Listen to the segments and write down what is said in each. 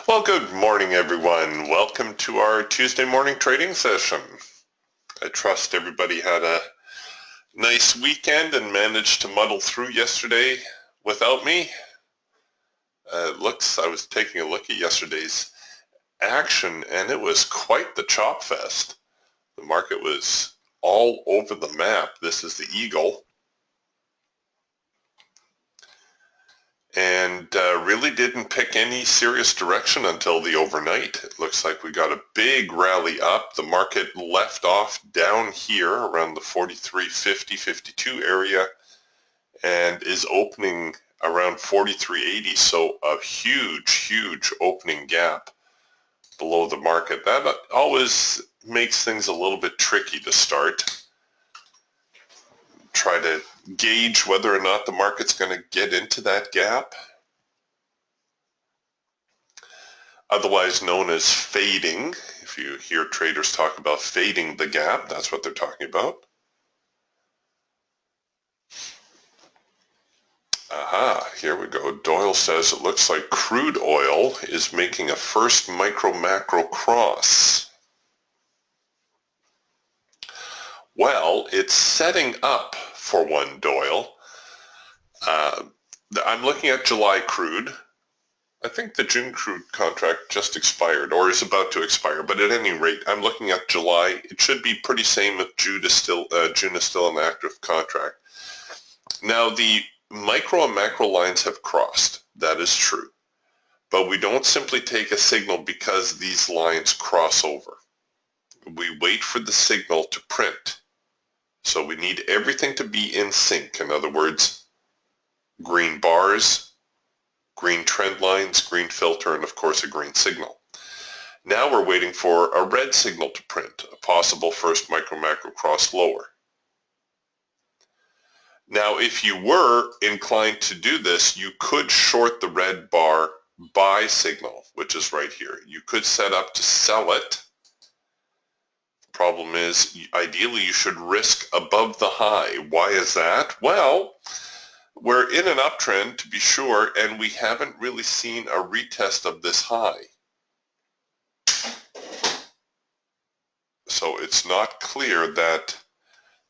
Well, good morning, everyone. Welcome to our Tuesday morning trading session. I trust everybody had a nice weekend and managed to muddle through yesterday without me. I was taking a look at yesterday's action, and it was quite the chop fest. The market was all over the map. This is the Eagle. And really didn't pick any serious direction until the overnight. It looks like we got a big rally up. The market left off down here around the 43.50, 52 area and is opening around 43.80. So a huge opening gap below the market. That always makes things a little bit tricky to start. Try to gauge whether or not the market's going to get into that gap, otherwise known as fading. If you hear traders talk about fading the gap, that's what they're talking about. Aha, here we go. Doyle says it looks like crude oil is making a first micro-macro cross. Well, it's setting up for one, Doyle. I'm looking at July crude. I think the June crude contract just expired or is about to expire, but at any rate, I'm looking at July. It should be pretty same if June is still an active contract. Now, the micro and macro lines have crossed. That is true. But we don't simply take a signal because these lines cross over. We wait for the signal to print. So we need everything to be in sync. In other words, green bars, green trend lines, green filter, and of course a green signal. Now we're waiting for a red signal to print, a possible first micro-macro cross lower. Now, if you were inclined to do this, you could short the red bar buy signal, which is right here. You could set up to sell it. Problem is, ideally you should risk above the high. Why is that? Well, we're in an uptrend to be sure, and we haven't really seen a retest of this high. So it's not clear that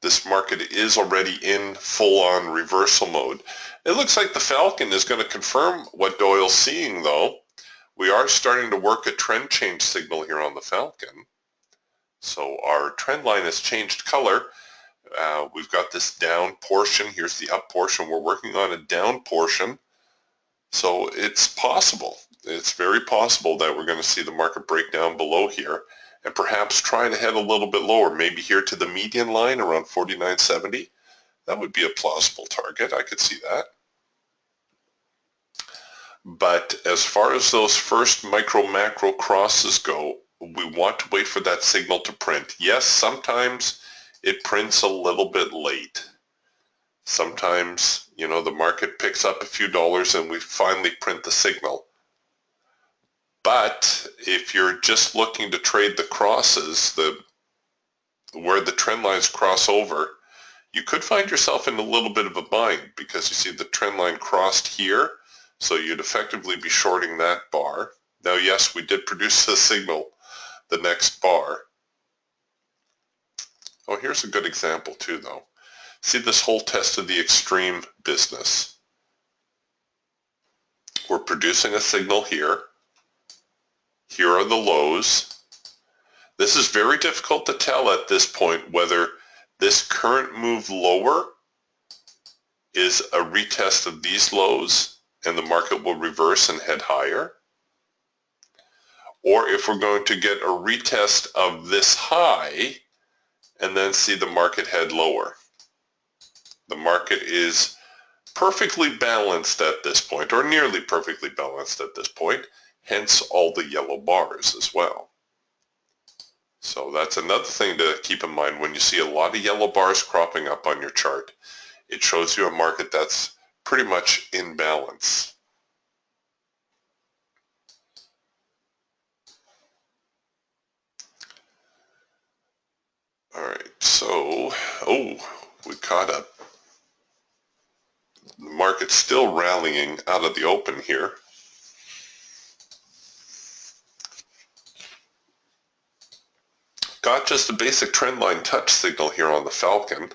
this market is already in full-on reversal mode. It looks like the Falcon is going to confirm what Doyle's seeing, though. We are starting to work a trend change signal here on the Falcon. So our trend line has changed color. We've got this down portion. Here's the up portion. We're working on a down portion. So it's possible. It's very possible that we're going to see the market break down below here and perhaps try to head a little bit lower, maybe here to the median line around 49.70. That would be a plausible target. I could see that. But as far as those first micro-macro crosses go, we want to wait for that signal to print. Yes, sometimes it prints a little bit late. Sometimes, you know, the market picks up a few dollars and we finally print the signal. But if you're just looking to trade the crosses, where the trend lines cross over, you could find yourself in a little bit of a bind because you see the trend line crossed here, so you'd effectively be shorting that bar. Now, yes, we did produce a signal, the next bar. Oh, here's a good example too, though. See this whole test of the extreme business. We're producing a signal here. Here are the lows. This is very difficult to tell at this point whether this current move lower is a retest of these lows and the market will reverse and head higher, or if we're going to get a retest of this high and then see the market head lower. The market is perfectly balanced at this point, or nearly perfectly balanced at this point, hence all the yellow bars as well. So that's another thing to keep in mind when you see a lot of yellow bars cropping up on your chart. It shows you a market that's pretty much in balance. All right, so, we caught up. The market's still rallying out of the open here. got just a basic trend line touch signal here on the Falcon.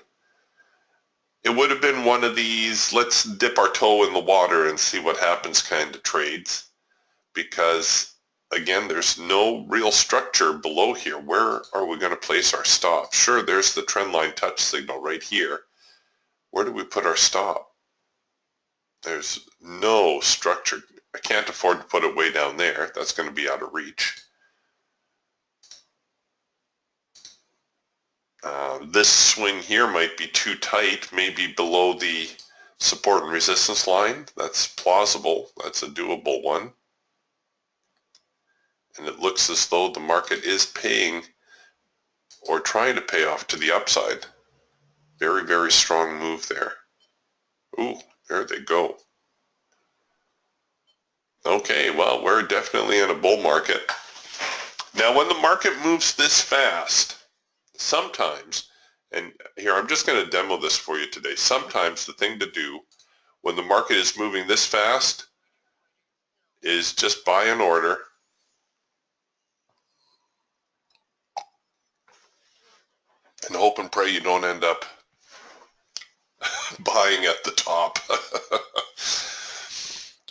It would have been one of these, let's dip our toe in the water and see what happens kind of trades, because again, there's no real structure below here. Where are we going to place our stop? Sure, there's the trend line touch signal right here. Where do we put our stop? There's no structure. I can't afford to put it way down there. That's going to be out of reach. This swing here might be too tight, maybe below the support and resistance line. That's plausible. That's a doable one. And it looks as though the market is paying or trying to pay off to the upside. Very, very strong move there. Ooh, there they go. Okay, well, we're definitely in a bull market. Now, when the market moves this fast, sometimes, and here I'm just going to demo this for you today, sometimes the thing to do when the market is moving this fast is just buy an order and hope and pray you don't end up buying at the top.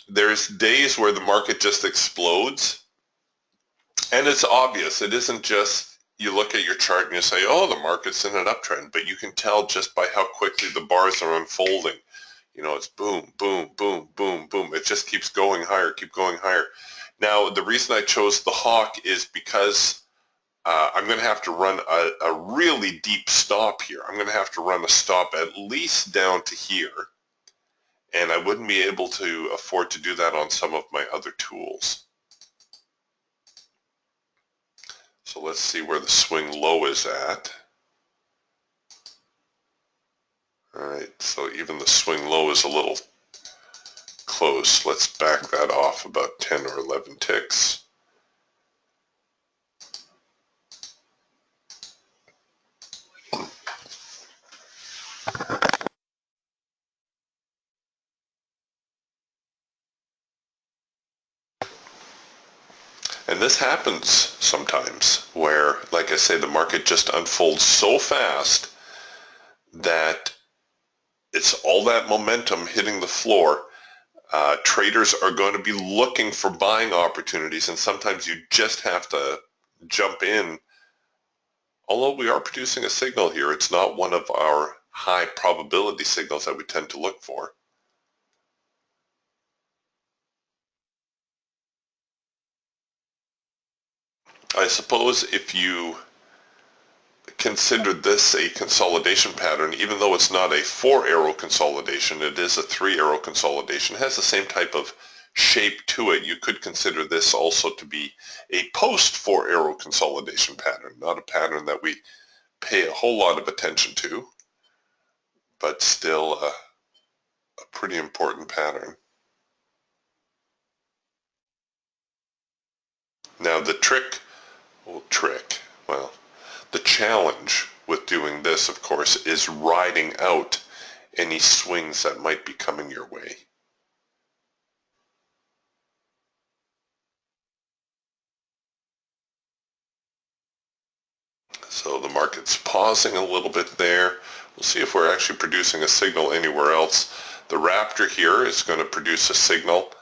There's days where the market just explodes, and it's obvious. It isn't just you look at your chart and you say, oh, the market's in an uptrend, but you can tell just by how quickly the bars are unfolding. You know, it's boom, boom, boom, boom, boom. It just keeps going higher, keep going higher. Now, the reason I chose the hawk is because I'm going to have to run a really deep stop here. I'm going to have to run a stop at least down to here. And I wouldn't be able to afford to do that on some of my other tools. So let's see where the swing low is at. All right, so even the swing low is a little close. Let's back that off about 10 or 11 ticks. And this happens sometimes where, like I say, the market just unfolds so fast that it's all that momentum hitting the floor. Traders are going to be looking for buying opportunities, and sometimes you just have to jump in. Although we are producing a signal here, it's not one of our high probability signals that we tend to look for. I suppose if you consider this a consolidation pattern, even though it's not a 4-arrow consolidation, it is a 3-arrow consolidation. It has the same type of shape to it. You could consider this also to be a post 4-arrow consolidation pattern, not a pattern that we pay a whole lot of attention to, but still a pretty important pattern. Now the the challenge with doing this, of course, is riding out any swings that might be coming your way. So the market's pausing a little bit there. We'll see if we're actually producing a signal anywhere else. The Raptor here is going to produce a signal.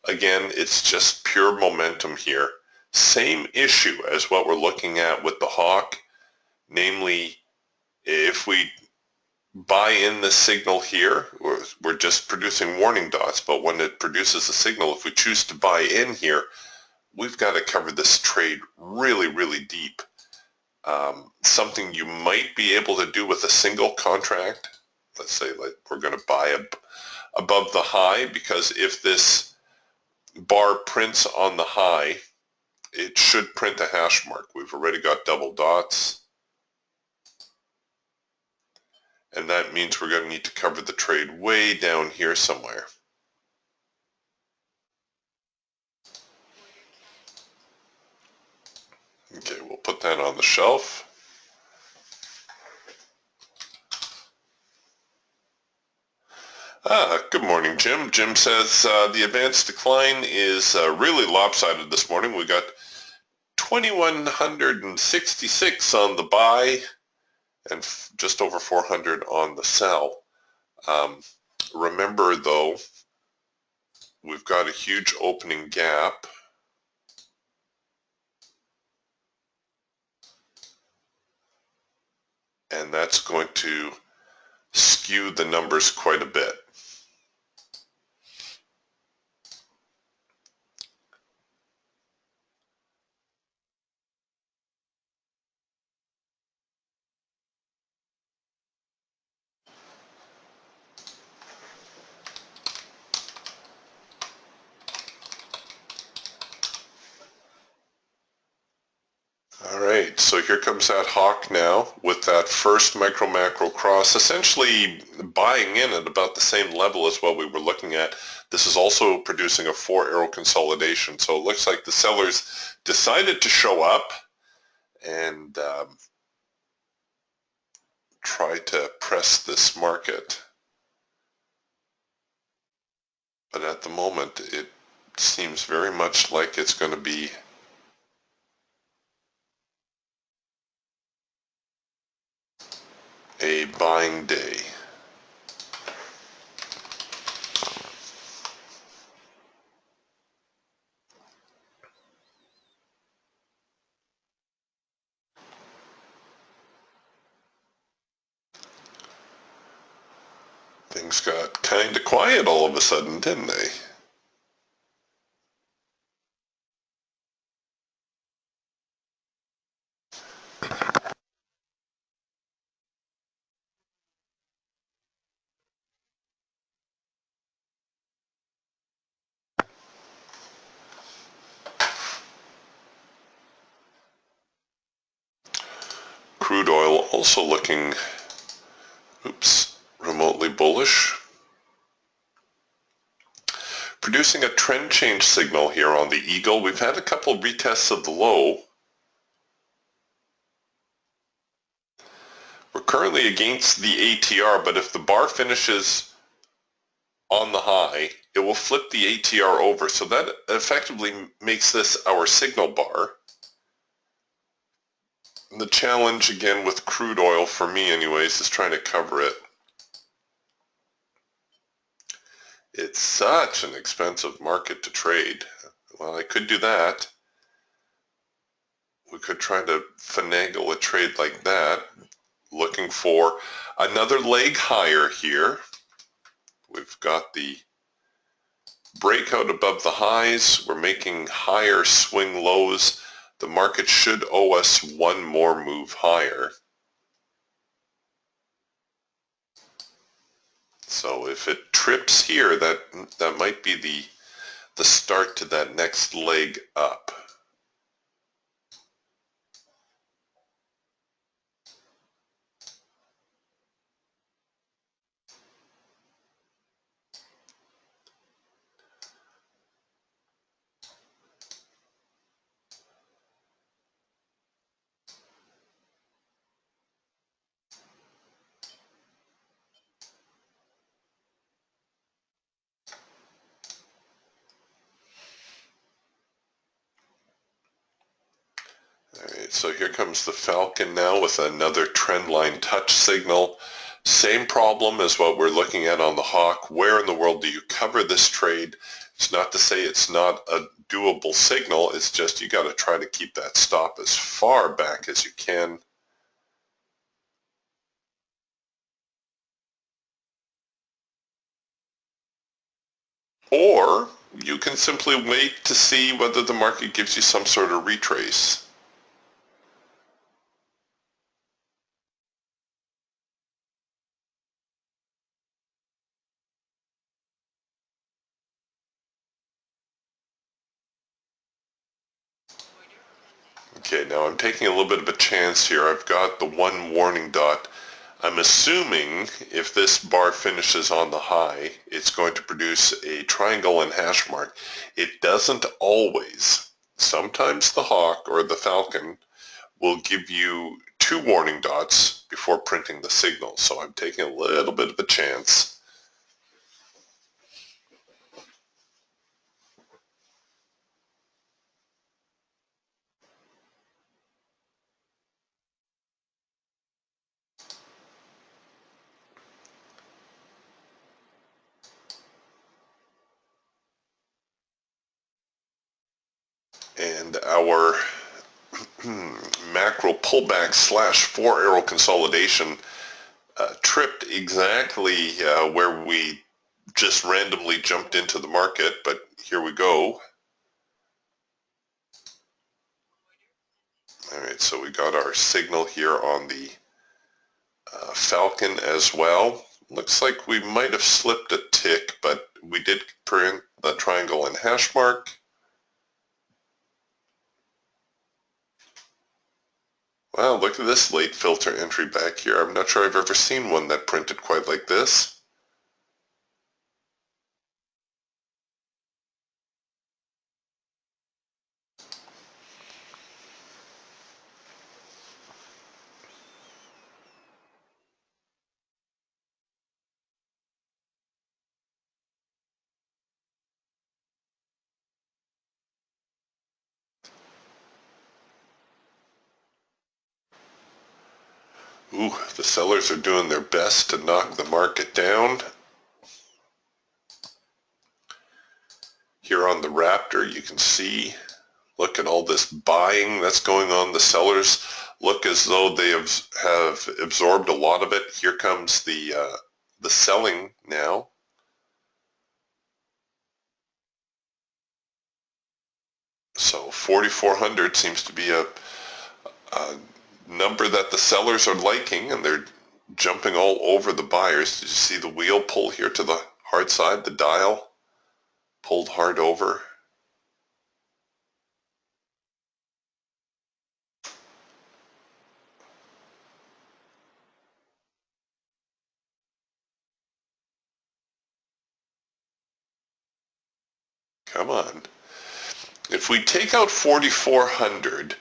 Again, it's just pure momentum here. Same issue as what we're looking at with the Hawk. Namely, if we buy in the signal here, we're just producing warning dots, but when it produces a signal, if we choose to buy in here, we've got to cover this trade really, really deep. Something you might be able to do with a single contract. Let's say like we're going to buy above the high, because if this bar prints on the high, it should print a hash mark. We've already got double dots. And that means we're going to need to cover the trade way down here somewhere. Okay, we'll put that on the shelf. Good morning, Jim. Jim says the advanced decline is really lopsided this morning. We got 2,166 on the buy and just over 400 on the sell. Remember though, we've got a huge opening gap. And that's going to skew the numbers quite a bit. All right, so here comes that hawk now with that first micro macro cross, essentially buying in at about the same level as what we were looking at. This is also producing a 4-arrow consolidation, so it looks like the sellers decided to show up and try to press this market. But at the moment, it seems very much like it's going to be a buying day. Things got kind of quiet all of a sudden, didn't they? Crude oil also looking, remotely bullish. Producing a trend change signal here on the Eagle. We've had a couple of retests of the low. We're currently against the ATR, but if the bar finishes on the high, it will flip the ATR over. So that effectively makes this our signal bar. And the challenge again with crude oil, for me anyways, is trying to cover it. It's such an expensive market to trade. Well, I could do that. We could try to finagle a trade like that, looking for another leg higher here. We've got the breakout above the highs. We're making higher swing lows. The market should owe us one more move higher. So if it trips here, that might be the start to that next leg up. Alright, so here comes the Falcon now with another trend line touch signal. Same problem as what we're looking at on the Hawk. Where in the world do you cover this trade? It's not to say it's not a doable signal, it's just you got to try to keep that stop as far back as you can. Or you can simply wait to see whether the market gives you some sort of retrace. Okay, now I'm taking a little bit of a chance here. I've got the one warning dot. I'm assuming if this bar finishes on the high, it's going to produce a triangle and hash mark. It doesn't always. Sometimes the Hawk or the Falcon will give you two warning dots before printing the signal. So I'm taking a little bit of a chance. And our macro pullback slash 4-arrow consolidation tripped exactly where we just randomly jumped into the market, but here we go. All right, so we got our signal here on the Falcon as well. Looks like we might have slipped a tick, but we did print the triangle and hash mark. Wow, look at this late filter entry back here. I'm not sure I've ever seen one that printed quite like this. Ooh, the sellers are doing their best to knock the market down. Here on the Raptor, you can see, look at all this buying that's going on. The sellers look as though they have absorbed a lot of it. Here comes the selling now. So 4,400 seems to be a number that the sellers are liking, and they're jumping all over the buyers. Did you see the wheel pull here to the hard side? The dial pulled hard over. Come on. If we take out 4,400,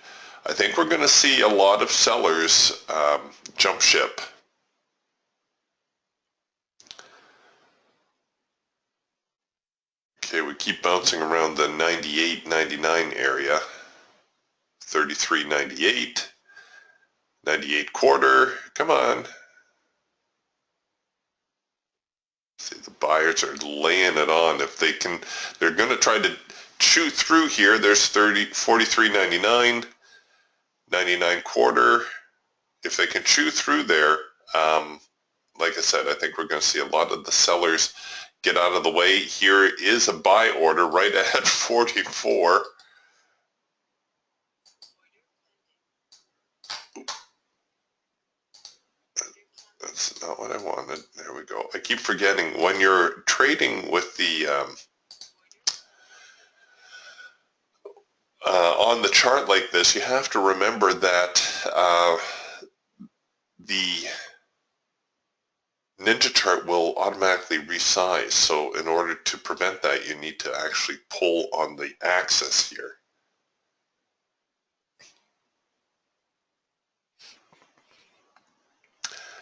I think we're going to see a lot of sellers jump ship. Okay, we keep bouncing around the 98, 99 area. 33.98, 98 quarter. Come on. See, the buyers are laying it on. If they can, they're going to try to chew through here. There's 43.99, 99 quarter. If they can chew through there, like I said, I think we're going to see a lot of the sellers get out of the way. Here is a buy order right at 44. That's not what I wanted. There we go. I keep forgetting, when you're trading with the on the chart like this, you have to remember that the Ninja chart will automatically resize. So in order to prevent that, you need to actually pull on the axis here.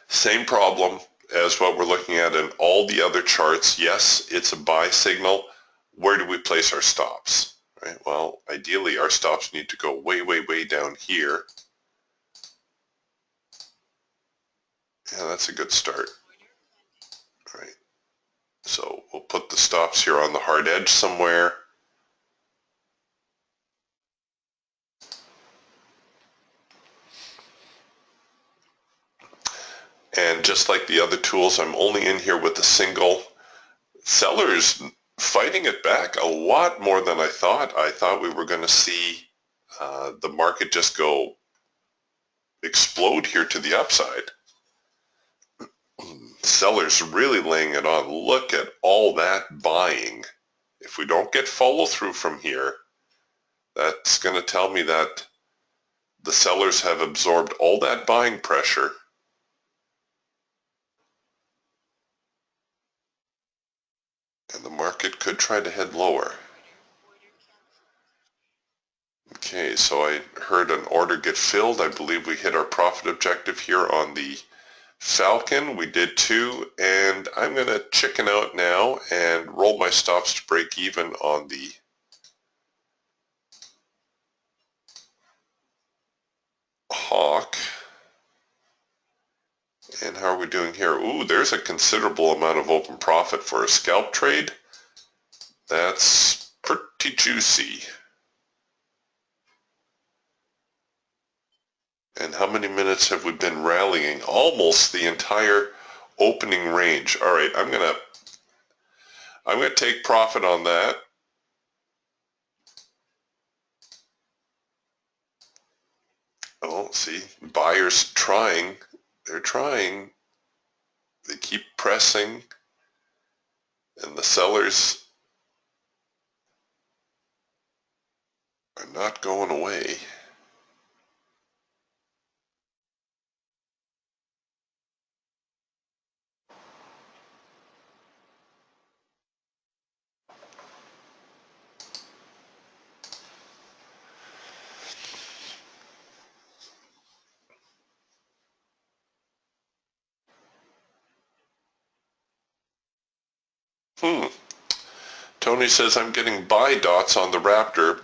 Same problem as what we're looking at in all the other charts. Yes, it's a buy signal. Where do we place our stops? Right? Well, ideally our stops need to go way, way, way down here. Yeah, that's a good start. All right. So we'll put the stops here on the hard edge somewhere. And just like the other tools, I'm only in here with a single. Sellers fighting it back a lot more than I thought. I thought we were going to see the market just go explode here to the upside. Sellers really laying it on. Look at all that buying. If we don't get follow through from here, that's going to tell me that the sellers have absorbed all that buying pressure. And the market could try to head lower. Okay, so I heard an order get filled. I believe we hit our profit objective here on the Falcon. We did too, and I'm going to chicken out now and roll my stops to break even on the Hawk. And how are we doing here? Ooh, there's a considerable amount of open profit for a scalp trade. That's pretty juicy. And how many minutes have we been rallying? Almost the entire opening range. All right, I'm gonna take profit on that. Oh, see, buyers trying. They're trying. They keep pressing, and the sellers are not going away. Tony says, I'm getting buy dots on the Raptor,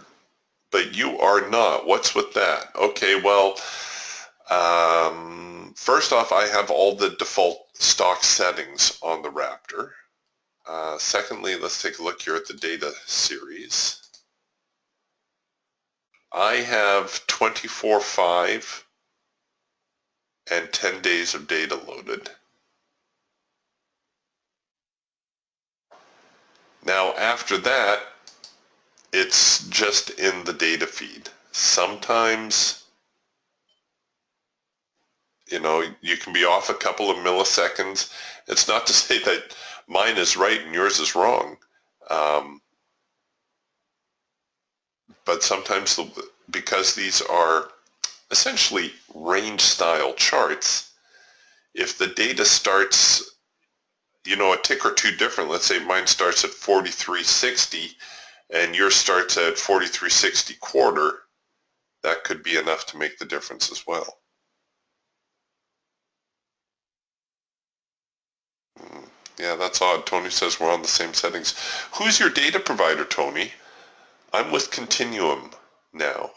but you are not. What's with that? Okay, well, first off, I have all the default stock settings on the Raptor. Secondly, let's take a look here at the data series. I have 24/5 and 10 days of data loaded. Now, after that, it's just in the data feed. Sometimes, you can be off a couple of milliseconds. It's not to say that mine is right and yours is wrong. But sometimes, because these are essentially range style charts, if the data starts, a tick or two different, let's say mine starts at 43.60 and yours starts at 43.60 quarter, that could be enough to make the difference as well. Yeah, that's odd. Tony says we're on the same settings. Who's your data provider, Tony? I'm with Continuum now.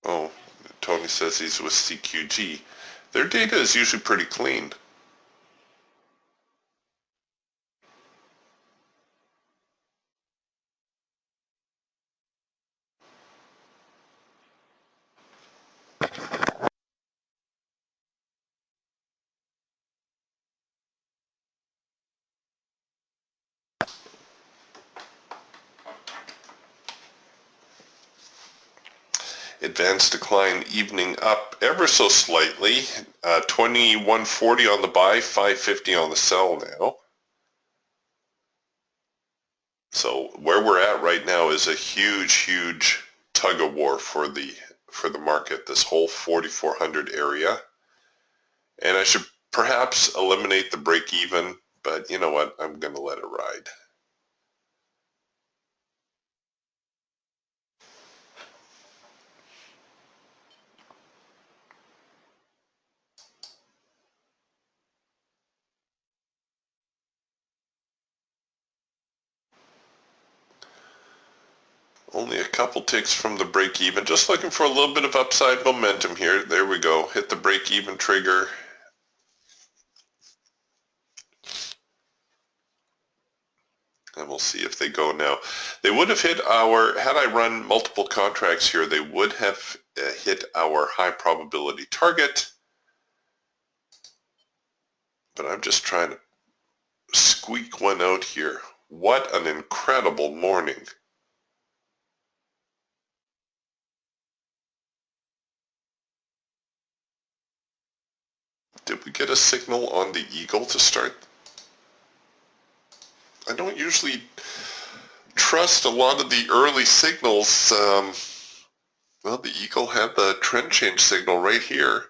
Oh, Tony says he's with CQG. Their data is usually pretty clean. Advanced decline evening up ever so slightly. 2140 on the buy, 550 on the sell now. So where we're at right now is a huge tug of war for the market, this whole 4400 area. And I should perhaps eliminate the break even, but you know what? I'm going to let it ride. Only a couple ticks from the break even. Just looking for a little bit of upside momentum here. There we go. Hit the break even trigger. And we'll see if they go now. They would have hit had I run multiple contracts here, they would have hit our high probability target. But I'm just trying to squeak one out here. What an incredible morning. Did we get a signal on the eagle to start? I don't usually trust a lot of the early signals. Well, the eagle had the trend change signal right here.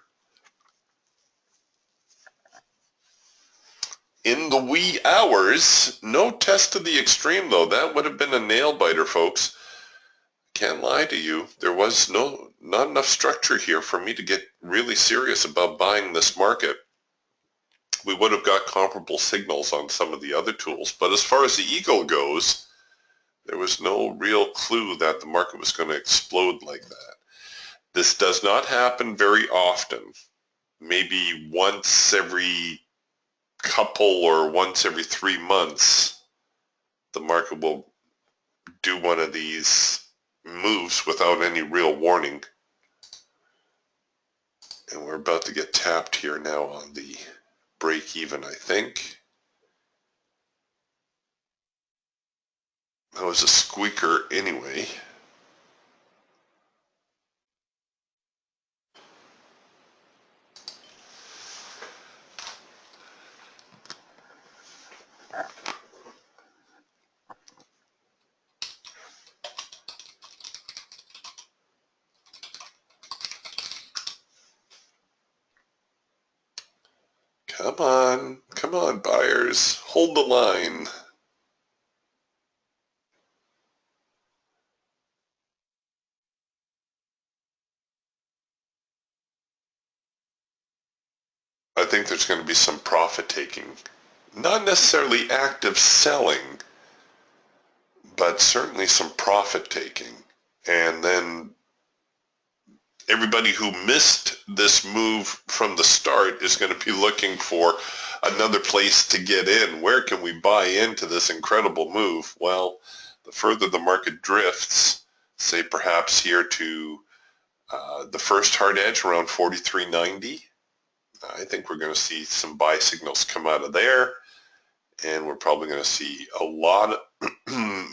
In the wee hours, no test to the extreme though. That would have been a nail biter, folks. Can't lie to you. There was not enough structure here for me to get really serious about buying this market. We would have got comparable signals on some of the other tools. But as far as the eagle goes, there was no real clue that the market was going to explode like that. This does not happen very often. Maybe once every couple or once every 3 months, the market will do one of these moves without any real warning. And we're about to get tapped here now on the break even, I think. That was a squeaker anyway. Come on, buyers, hold the line. I think there's going to be some profit taking. Not necessarily active selling, but certainly some profit taking. And then everybody who missed this move from the start is going to be looking for another place to get in. Where can we buy into this incredible move? Well, the further the market drifts, say perhaps here to the first hard edge around 43.90, I think we're going to see some buy signals come out of there, and we're probably going to see a lot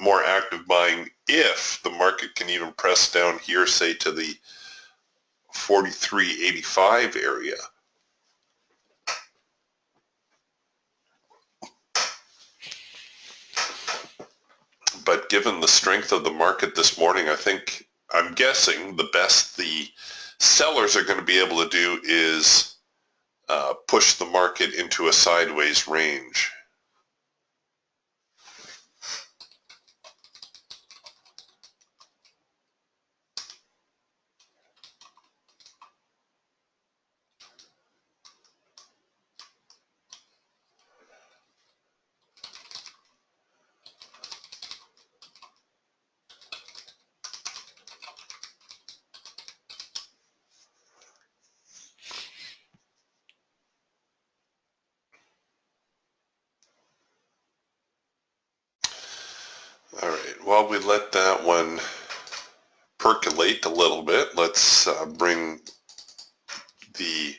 more active buying if the market can even press down here, say to the 43.85 area. But given the strength of the market this morning, I'm guessing the best the sellers are going to be able to do is push the market into a sideways range. All right, while we let that one percolate a little bit, let's bring the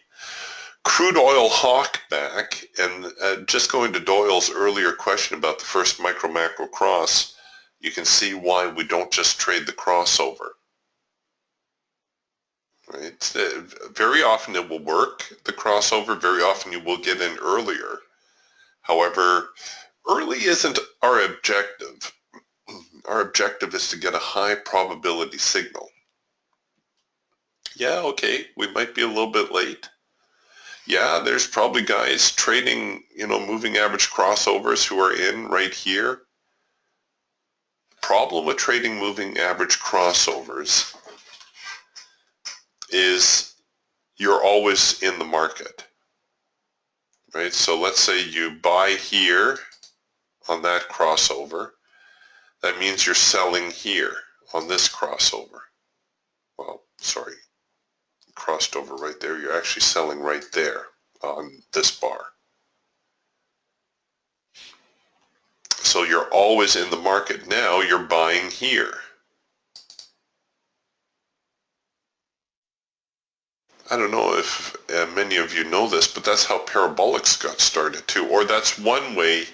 crude oil hawk back, and just going to Doyle's earlier question about the first micro-macro cross, you can see why we don't just trade the crossover. Right? Very often it will work, the crossover. Very often you will get in earlier. However, early isn't our objective. Our objective is to get a high probability signal. Yeah, okay, we might be a little bit late. Yeah, there's probably guys trading, moving average crossovers who are in right here. Problem with trading moving average crossovers is you're always in the market, right? So let's say you buy here on that crossover. That means you're selling here on this crossover. Well, sorry, crossed over right there. You're actually selling right there on this bar. So you're always in the market. Now you're buying here. I don't know if many of you know this, but that's how parabolics got started too. Or that's one way,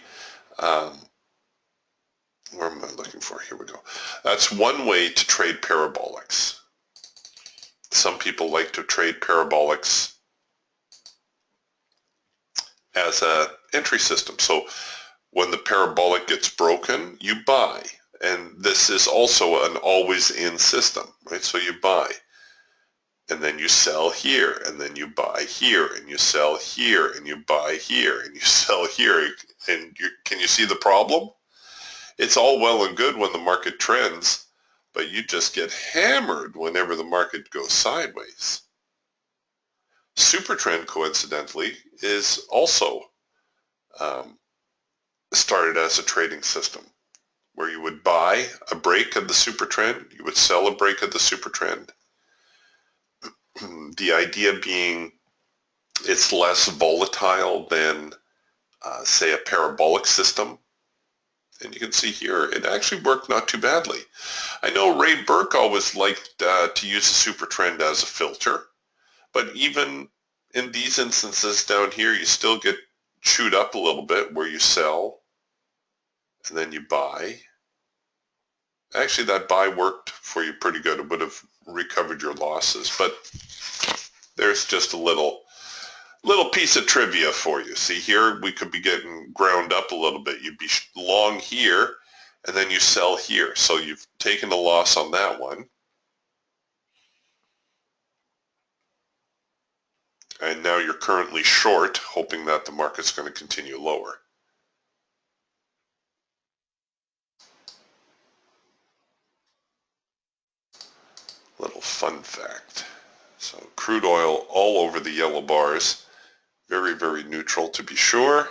where am I looking for? Here we go. That's one way to trade parabolics. Some people like to trade parabolics as an entry system. So when the parabolic gets broken, you buy. And this is also an always in system, right? So you buy. And then you sell here, and then you buy here, and you sell here, and you buy here, and you sell here. And can you see the problem? It's all well and good when the market trends, but you just get hammered whenever the market goes sideways. Super trend, coincidentally, is also started as a trading system where you would buy a break of the super trend, you would sell a break of the super trend. The idea being it's less volatile than, say, a parabolic system. And you can see here, it actually worked not too badly. I know Ray Burke always liked to use the super trend as a filter, but even in these instances down here, you still get chewed up a little bit where you sell and then you buy. Actually, that buy worked for you pretty good. It would have recovered your losses, but there's just a little piece of trivia for you. See here, we could be getting ground up a little bit. You'd be long here, and then you sell here. So you've taken a loss on that one. And now you're currently short, hoping that the market's going to continue lower. Little fun fact. So crude oil all over the yellow bars. Very, very neutral to be sure.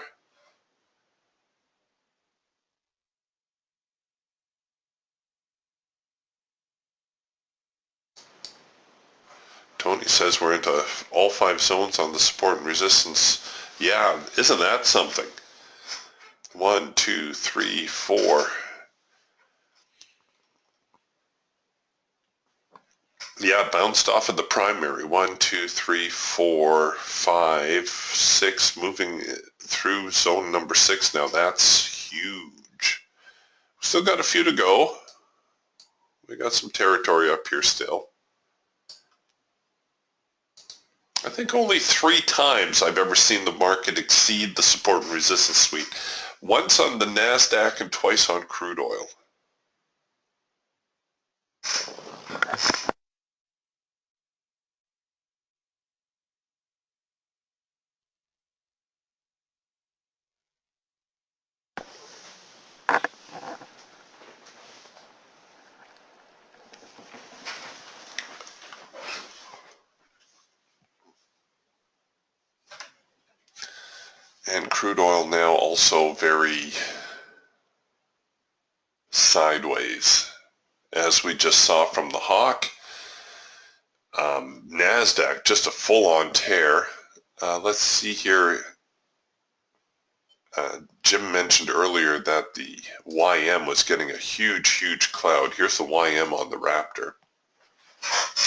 Tony says we're into all 5 zones on the support and resistance. Yeah, isn't that something? 1, 2, 3, 4. Yeah, bounced off of the primary. 1, 2, 3, 4, 5, 6, moving through zone number 6 now. That's huge. Still got a few to go. We got some territory up here still. I think only 3 times I've ever seen the market exceed the support and resistance suite. Once on the NASDAQ and twice on crude oil. And crude oil now also very sideways, as we just saw from the hawk. NASDAQ, just a full-on tear. Let's see here. Jim mentioned earlier that the YM was getting a huge, huge cloud. Here's the YM on the Raptor.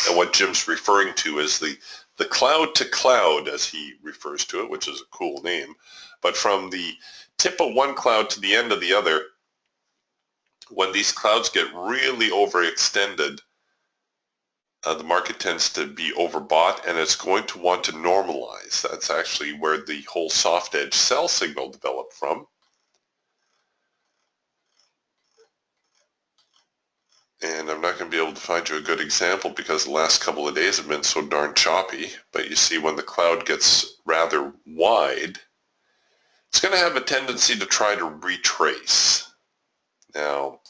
And what Jim's referring to is the cloud to cloud, as he refers to it, which is a cool name. But from the tip of one cloud to the end of the other, when these clouds get really overextended, the market tends to be overbought, and it's going to want to normalize. That's actually where the whole soft edge sell signal developed from. And I'm not going to be able to find you a good example because the last couple of days have been so darn choppy. But you see, when the cloud gets rather wide, it's going to have a tendency to try to retrace. Now,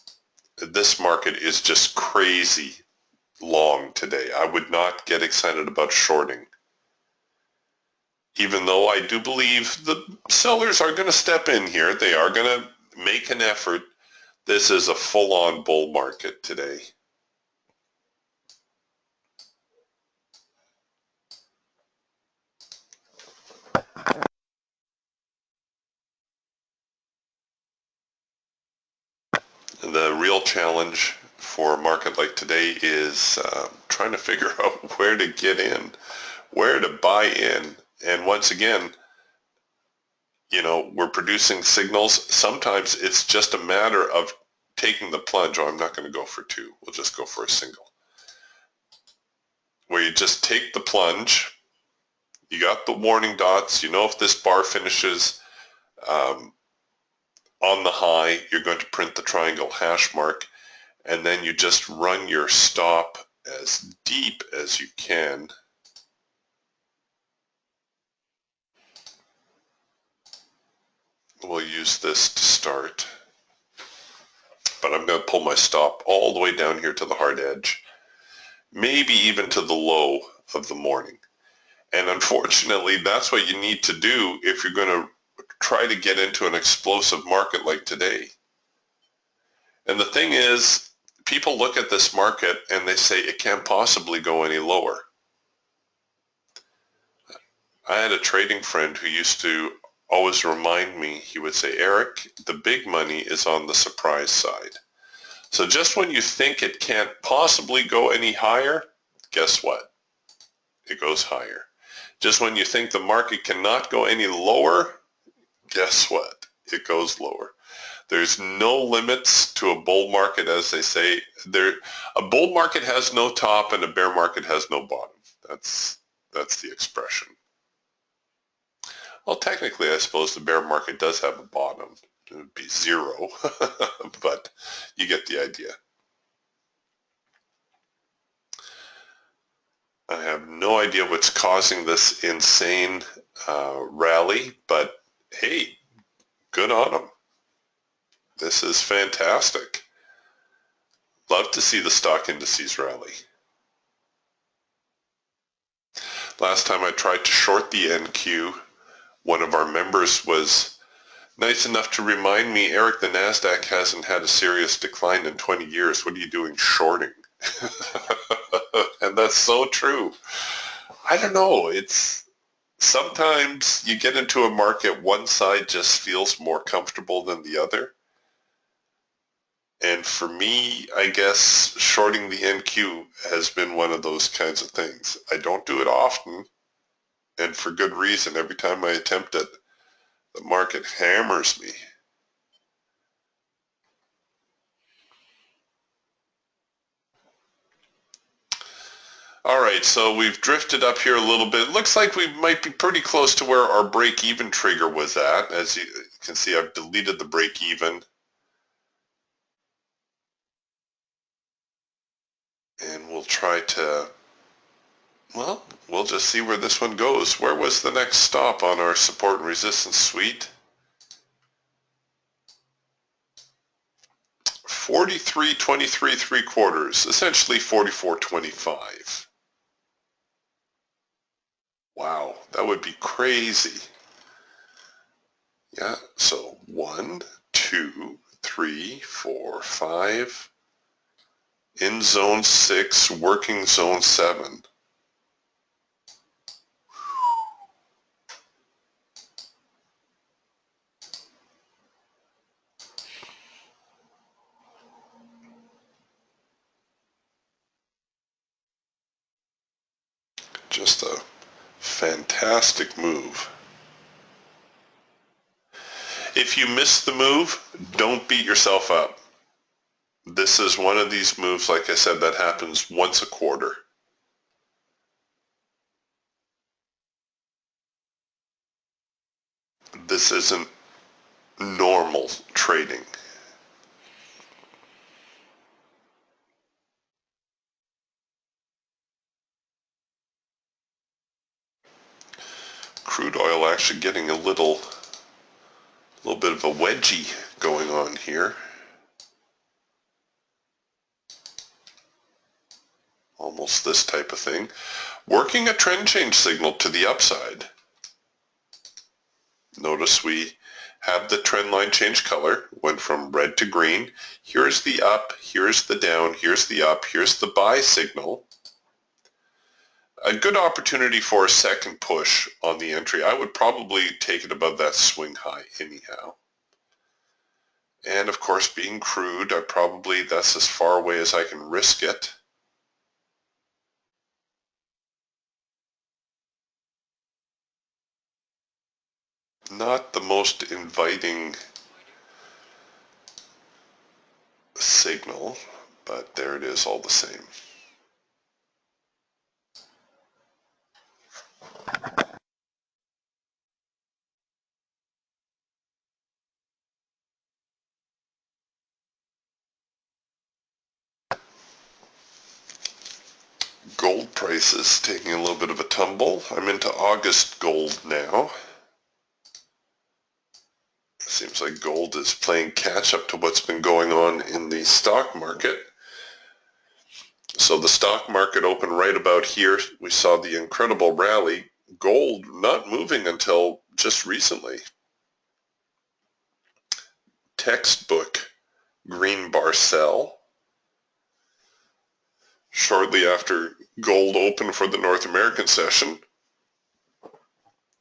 this market is just crazy long today. I would not get excited about shorting. Even though I do believe the sellers are going to step in here. They are going to make an effort. This is a full-on bull market today. The real challenge for a market like today is trying to figure out where to get in, where to buy in. And once again, you know, we're producing signals. Sometimes it's just a matter of taking the plunge. Oh, I'm not going to go for 2. We'll just go for a single. Where you just take the plunge. You got the warning dots. You know if this bar finishes on the high, you're going to print the triangle hash mark, and then you just run your stop as deep as you can. We'll use this to start, but I'm going to pull my stop all the way down here to the hard edge, maybe even to the low of the morning. And unfortunately, that's what you need to do if you're going to try to get into an explosive market like today. And the thing is, people look at this market and they say it can't possibly go any lower. I had a trading friend who used to always remind me, he would say, Eric, the big money is on the surprise side. So just when you think it can't possibly go any higher, guess what? It goes higher. Just when you think the market cannot go any lower, guess what? It goes lower. There's no limits to a bull market, as they say. A bull market has no top and a bear market has no bottom. That's the expression. Well, technically, I suppose the bear market does have a bottom. It would be zero, but you get the idea. I have no idea what's causing this insane rally, but hey, good on them. This is fantastic. Love to see the stock indices rally. Last time I tried to short the NQ, one of our members was nice enough to remind me, Eric, the NASDAQ hasn't had a serious decline in 20 years. What are you doing shorting? And that's so true. I don't know. It's sometimes you get into a market, one side just feels more comfortable than the other. And for me, I guess shorting the NQ has been one of those kinds of things. I don't do it often, and for good reason. Every time I attempt it, the market hammers me. All right, so we've drifted up here a little bit. It looks like we might be pretty close to where our break-even trigger was at. As you can see, I've deleted the break-even. And we'll try to, well, we'll just see where this one goes. Where was the next stop on our support and resistance suite? 43.23 3/4, essentially 44.25. Wow, that would be crazy. Yeah, so 1, 2, 3, 4, 5. In zone 6, working zone 7. Just a fantastic move. If you miss the move, don't beat yourself up. This is one of these moves, like I said, that happens once a quarter. This isn't normal trading. Crude oil actually getting a little bit of a wedgie going on here. Almost this type of thing. Working a trend change signal to the upside. Notice we have the trend line change color, went from red to green. Here's the up, here's the down, here's the up, here's the buy signal. A good opportunity for a second push on the entry. I would probably take it above that swing high anyhow. And of course, being crude, that's as far away as I can risk it. Not the most inviting signal, but there it is all the same. Gold prices taking a little bit of a tumble. I'm into August gold now. Seems like gold is playing catch up to what's been going on in the stock market. So the stock market opened right about here. We saw the incredible rally. Gold not moving until just recently. Textbook green bar sell. Shortly after gold opened for the North American session,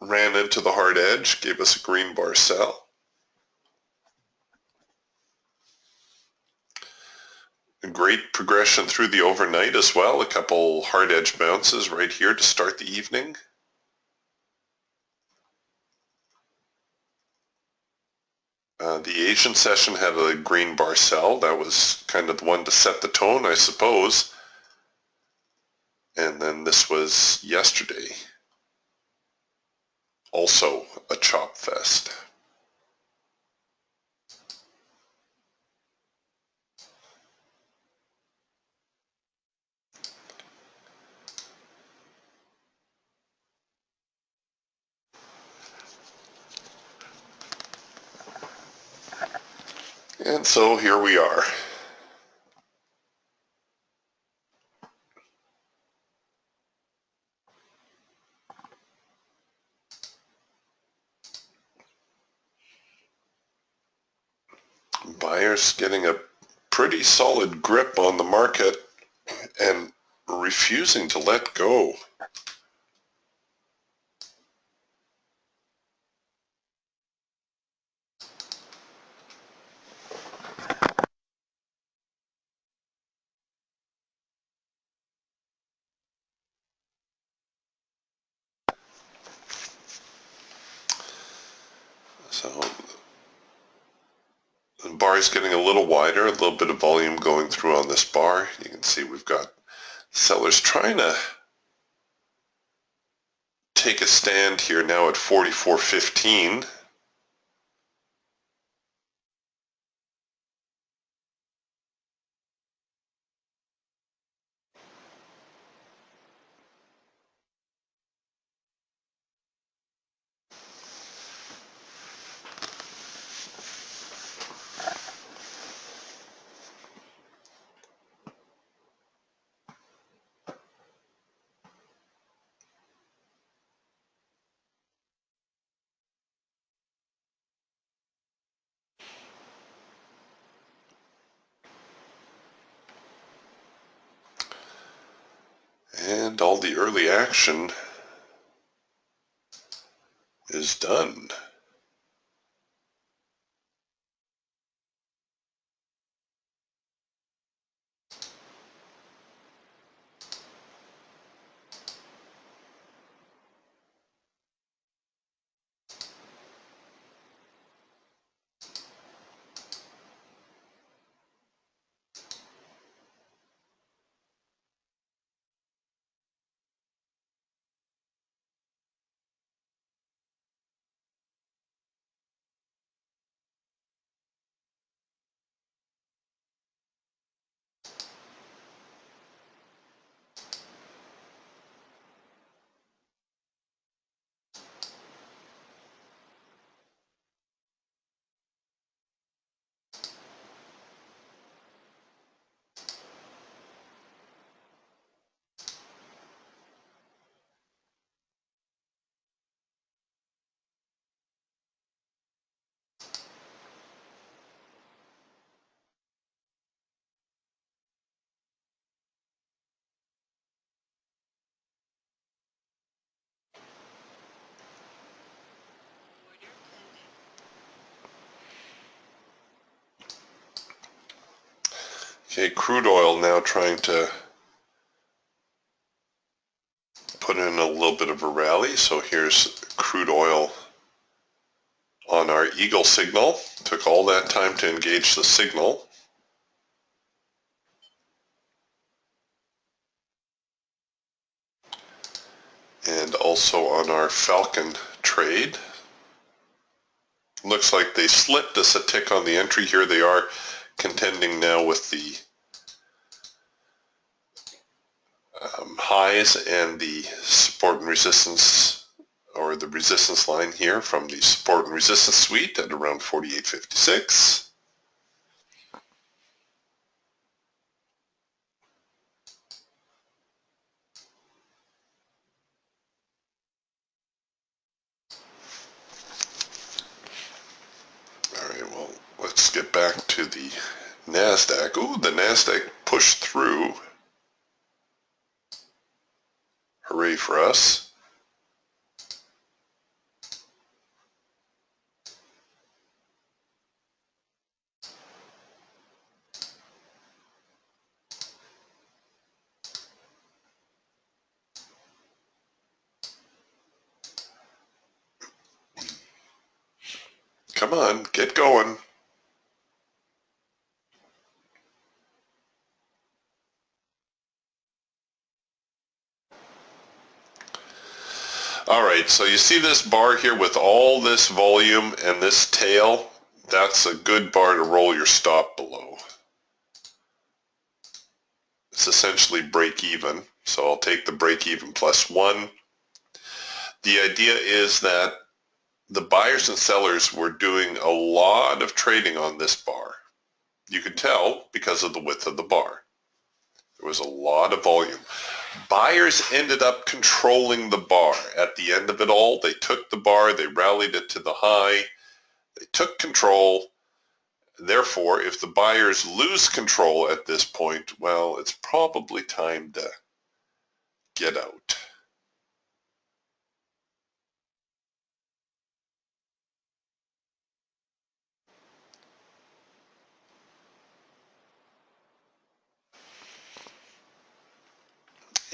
ran into the hard edge, gave us a green bar sell. A great progression through the overnight as well. A couple hard edge bounces right here to start the evening. The Asian session had a green bar sell. That was kind of the one to set the tone, I suppose. And then this was yesterday. Also a chop fest. And so here we are. Buyers getting a pretty solid grip on the market and refusing to let go. So the bar is getting a little wider, a little bit of volume going through on this bar. You can see we've got sellers trying to take a stand here now at 44.15. And all the early action is done. Okay, crude oil now trying to put in a little bit of a rally. So here's crude oil on our eagle signal. Took all that time to engage the signal. And also on our Falcon trade. Looks like they slipped us a tick on the entry here. They are contending now with the highs and the support and resistance, or the resistance line here from the support and resistance suite at around 48.56. All right, well, let's get back to the NASDAQ. Ooh, the NASDAQ pushed through. Hooray for us. Come on, get going. All right, so you see this bar here with all this volume and this tail? That's a good bar to roll your stop below. It's essentially break even, so I'll take the break even plus 1. The idea is that the buyers and sellers were doing a lot of trading on this bar. You could tell because of the width of the bar. There was a lot of volume. Buyers ended up controlling the bar. At the end of it all, they took the bar, they rallied it to the high, they took control. Therefore, if the buyers lose control at this point, well, it's probably time to get out.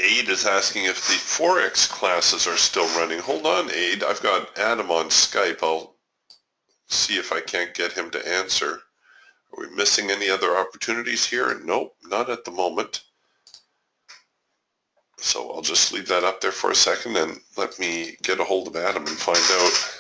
Aid is asking if the Forex classes are still running. Hold on, Aid. I've got Adam on Skype. I'll see if I can't get him to answer. Are we missing any other opportunities here? Nope, not at the moment. So I'll just leave that up there for a second and let me get a hold of Adam and find out.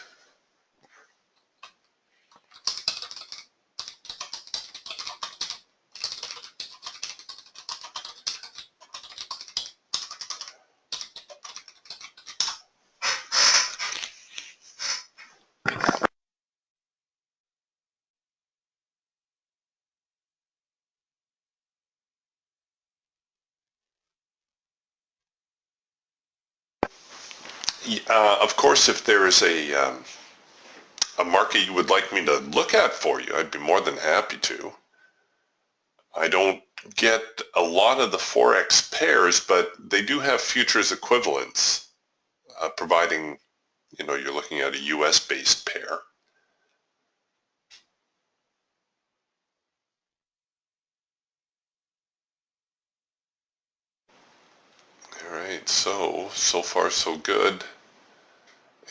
Of course, if there is a market you would like me to look at for you, I'd be more than happy to. I don't get a lot of the Forex pairs, but they do have futures equivalents, providing, you're looking at a US-based pair. All right, so far so good.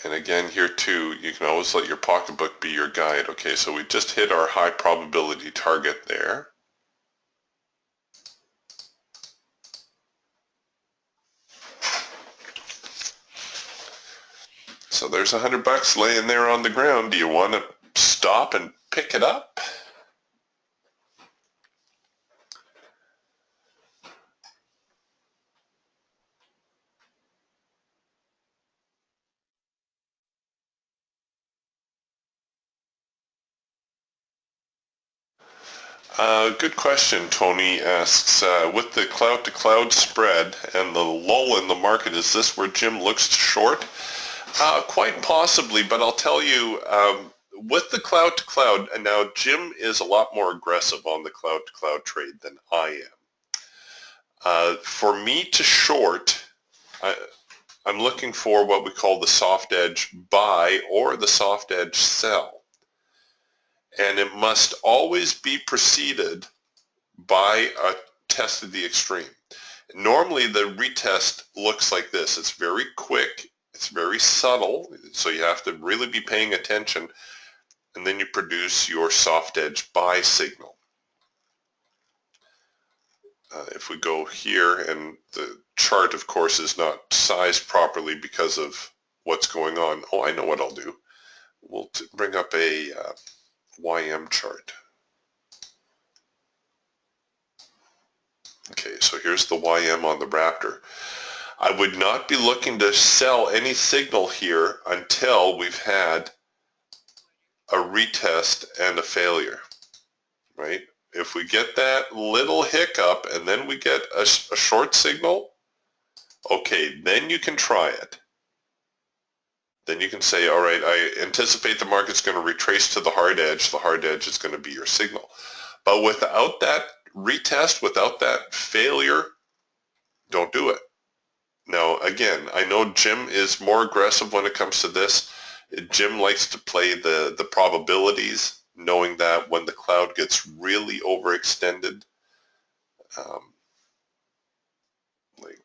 And again, here too, you can always let your pocketbook be your guide. Okay, so we just hit our high probability target there. So there's $100 laying there on the ground. Do you want to stop and pick it up? Good question. Tony asks, with the cloud-to-cloud spread and the lull in the market, is this where Jim looks to short? Quite possibly, but I'll tell you, with the cloud-to-cloud, and now Jim is a lot more aggressive on the cloud-to-cloud trade than I am. For me to short, I'm looking for what we call the soft edge buy or the soft edge sell. And it must always be preceded by a test of the extreme. Normally the retest looks like this. It's very quick, it's very subtle, so you have to really be paying attention, and then you produce your soft edge buy signal. If we go here, and the chart of course is not sized properly because of what's going on. Oh, I know what I'll do. We'll bring up a YM chart. Okay, so here's the YM on the Raptor. I would not be looking to sell any signal here until we've had a retest and a failure, right? If we get that little hiccup and then we get a short signal, okay, then you can try it. Then you can say, all right, I anticipate the market's going to retrace to the hard edge. The hard edge is going to be your signal. But without that retest, without that failure, don't do it. Now, again, I know Jim is more aggressive when it comes to this. Jim likes to play the probabilities, knowing that when the cloud gets really overextended, like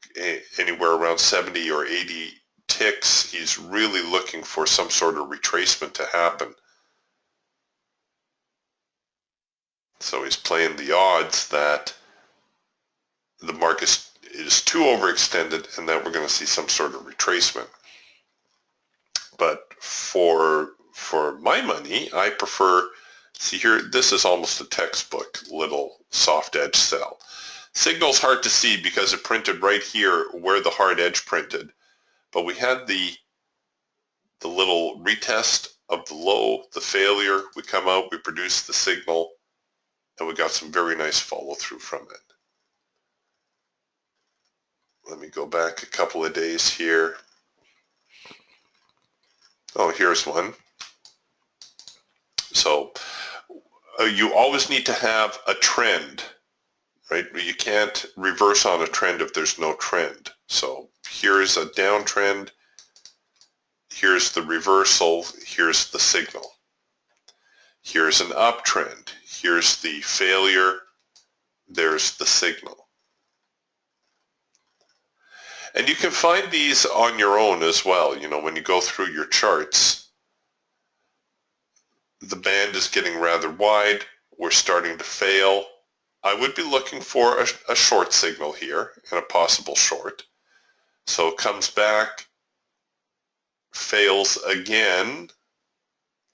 anywhere around 70 or 80 ticks, he's really looking for some sort of retracement to happen. So he's playing the odds that the market is too overextended and that we're going to see some sort of retracement. But for my money, I prefer, see here, this is almost a textbook little soft edge sell. Signal's hard to see because it printed right here where the hard edge printed. But we had the little retest of the low, the failure. We come out, we produce the signal, and we got some very nice follow through from it. Let me go back a couple of days here. Oh, here's one. So you always need to have a trend, right? You can't reverse on a trend if there's no trend. So here's a downtrend. Here's the reversal. Here's the signal. Here's an uptrend. Here's the failure. There's the signal. And you can find these on your own as well. You know, when you go through your charts, the band is getting rather wide. We're starting to fail. I would be looking for a short signal here and a possible short. So it comes back, fails again.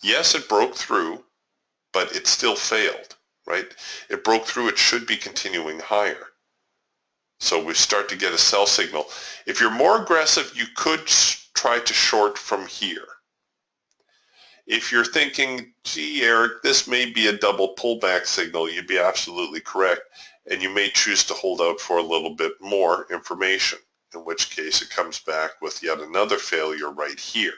Yes, it broke through, but it still failed, right? It broke through, it should be continuing higher. So we start to get a sell signal. If you're more aggressive, you could try to short from here. If you're thinking, gee, Eric, this may be a double pullback signal, you'd be absolutely correct. And you may choose to hold out for a little bit more information, in which case it comes back with yet another failure right here.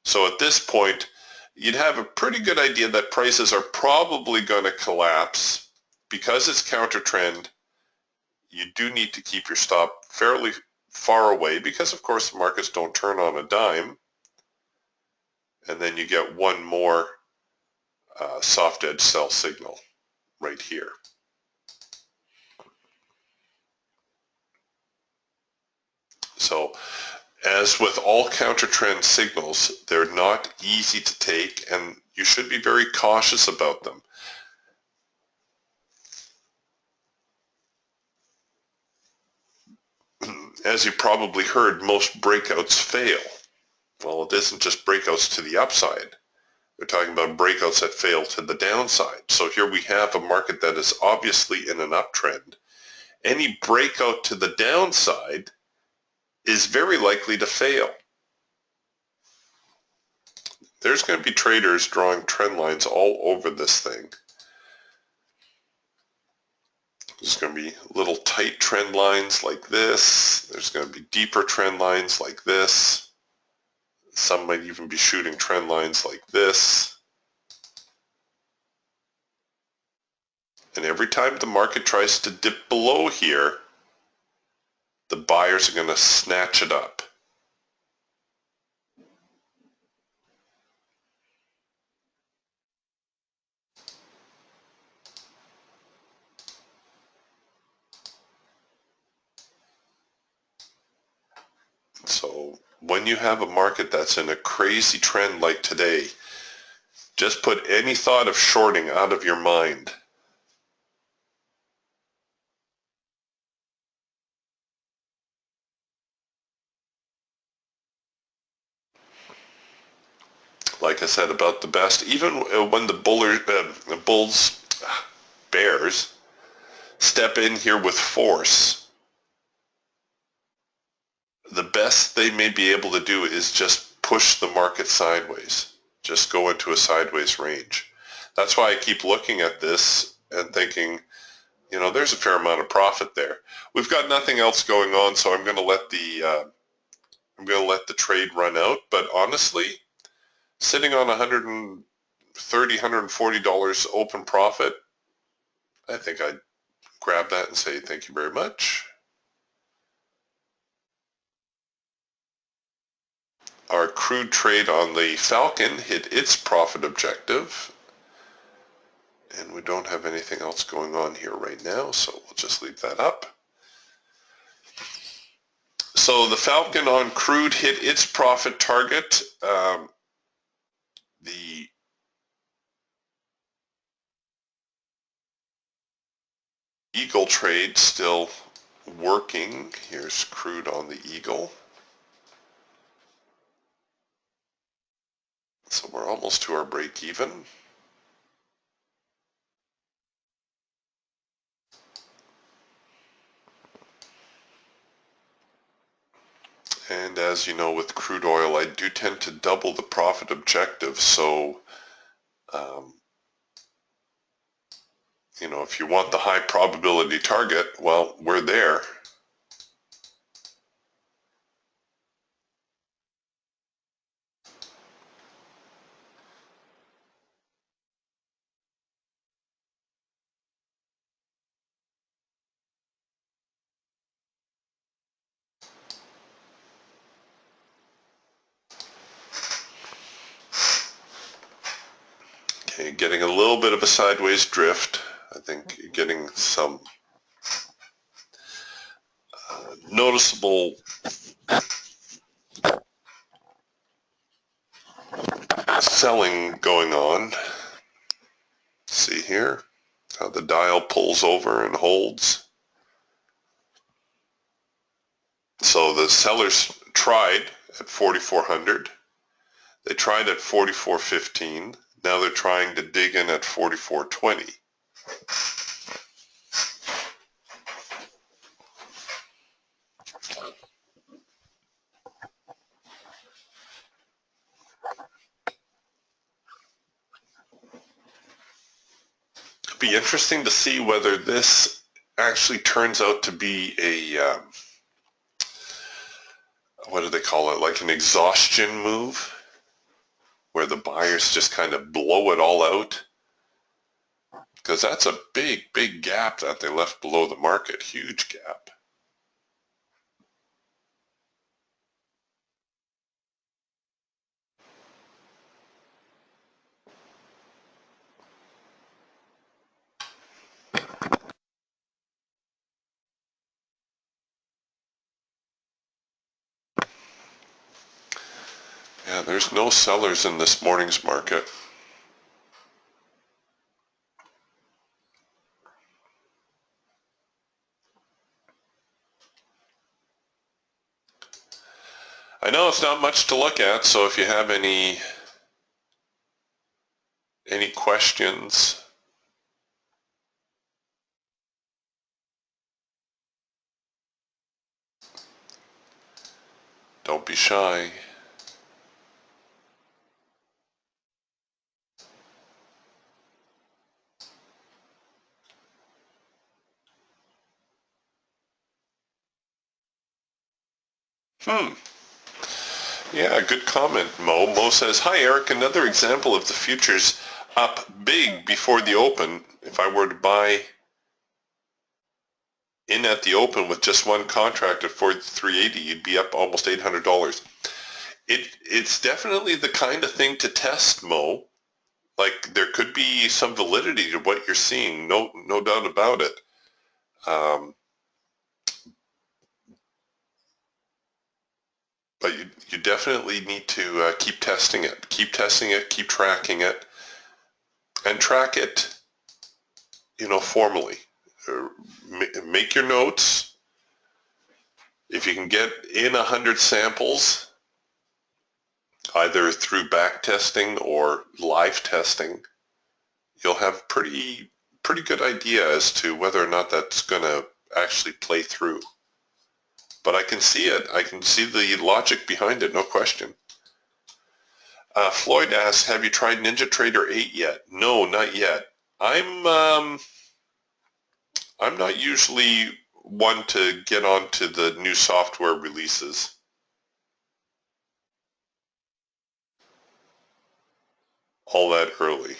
So at this point, you'd have a pretty good idea that prices are probably going to collapse. Because it's counter trend, you do need to keep your stop fairly far away because, of course, the markets don't turn on a dime. And then you get one more soft edge sell signal right here. So as with all counter trend signals, they're not easy to take and you should be very cautious about them. As you probably heard, most breakouts fail. Well, it isn't just breakouts to the upside. We're talking about breakouts that fail to the downside. So here we have a market that is obviously in an uptrend. Any breakout to the downside is very likely to fail. There's going to be traders drawing trend lines all over this thing. There's going to be little tight trend lines like this. There's going to be deeper trend lines like this. Some might even be shooting trend lines like this. And every time the market tries to dip below here, the buyers are going to snatch it up. So when you have a market that's in a crazy trend like today, just put any thought of shorting out of your mind. Like I said about the best, even when the bears step in here with force, the best they may be able to do is just push the market sideways, just go into a sideways range. That's why I keep looking at this and thinking, you know, there's a fair amount of profit there. We've got nothing else going on, so I'm going to let the trade run out. But honestly, sitting on $130, $140 open profit, I think I'd grab that and say thank you very much. Our crude trade on the Falcon hit its profit objective. And we don't have anything else going on here right now, so we'll just leave that up. So the Falcon on crude hit its profit target. The Eagle trade still working. Here's crude on the Eagle. So we're almost to our break even. And as you know, with crude oil, I do tend to double the profit objective. So, you know, if you want the high probability target, well, we're there. Okay, getting a little bit of a sideways drift. I think you're getting some noticeable selling going on. See here how the dial pulls over and holds. So the sellers tried at 4,400. They tried at 44.15. Now they're trying to dig in at 44.20. It'd be interesting to see whether this actually turns out to be a, what do they call it, like an exhaustion move, where the buyers just kind of blow it all out. Because that's a big, big gap that they left below the market, huge gap. Yeah, there's no sellers in this morning's market. I know it's not much to look at, so if you have any questions, don't be shy. Yeah, good comment, Mo. Mo says, hi, Eric. Another example of the futures up big before the open. If I were to buy in at the open with just one contract at 43.80, you'd be up almost $800. It's definitely the kind of thing to test, Mo. Like, there could be some validity to what you're seeing, no doubt about it. But you definitely need to keep testing it, keep tracking it, and track it, you know, formally. Make your notes. If you can get in 100 samples, either through back testing or live testing, you'll have pretty good idea as to whether or not that's going to actually play through. But I can see it. I can see the logic behind it, no question. Floyd asks, have you tried NinjaTrader 8 yet? No, not yet. I'm not usually one to get onto the new software releases all that early.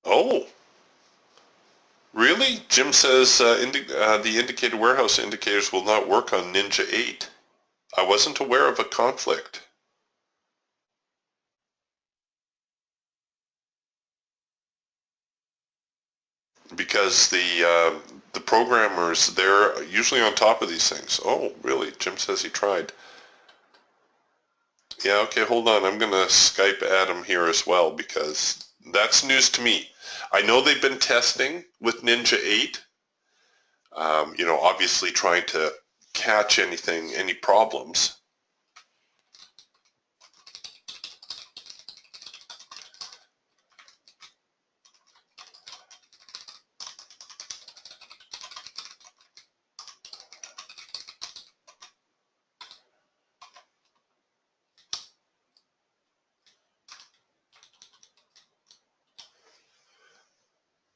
Oh, really? Jim says the indicator warehouse indicators will not work on Ninja 8. I wasn't aware of a conflict. Because the programmers, they're usually on top of these things. Oh, really? Jim says he tried. Yeah, okay, hold on. I'm going to Skype Adam here as well because that's news to me. I know they've been testing with Ninja 8, obviously trying to catch any problems.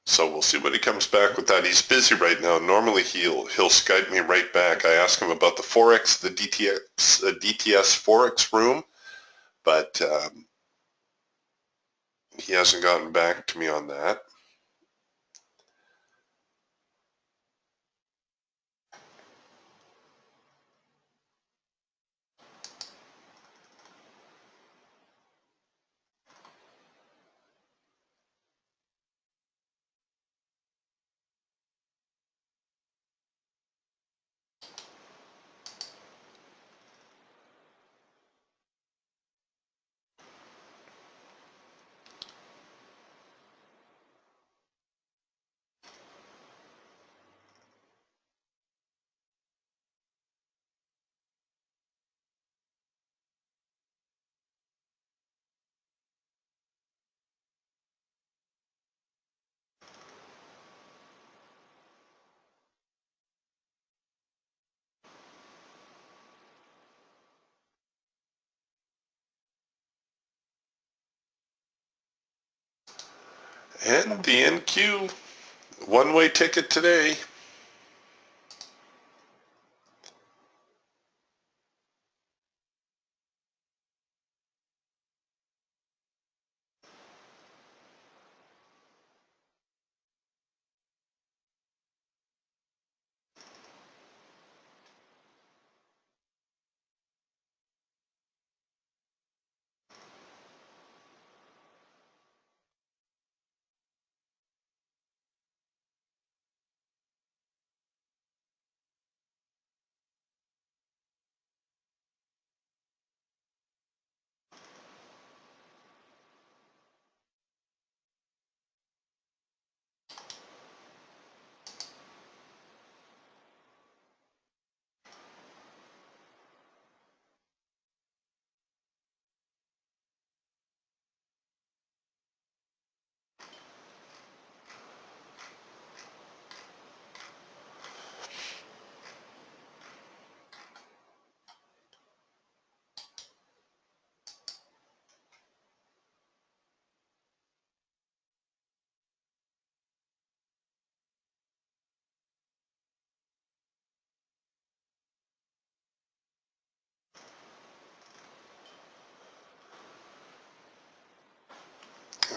So we'll see what he comes back with that. He's busy right now. Normally he'll Skype me right back. I ask him about the Forex, the DTS Forex room, but he hasn't gotten back to me on that. And the NQ, one-way ticket today.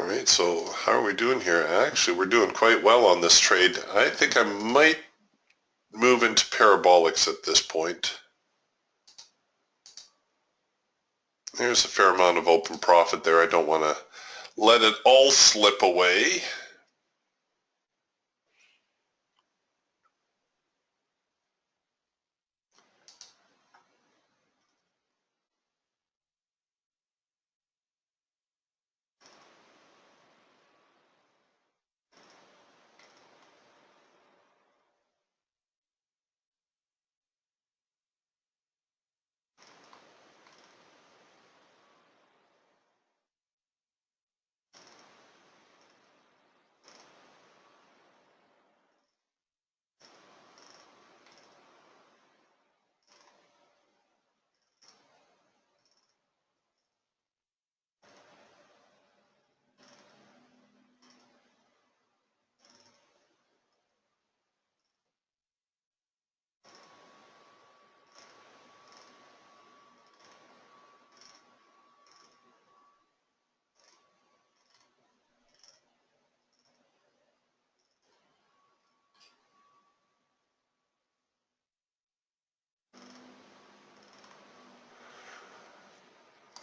All right, so how are we doing here? Actually, we're doing quite well on this trade. I think I might move into parabolics at this point. There's a fair amount of open profit there. I don't want to let it all slip away.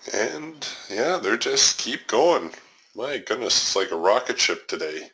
And yeah, they're just keep going. My goodness, it's like a rocket ship today.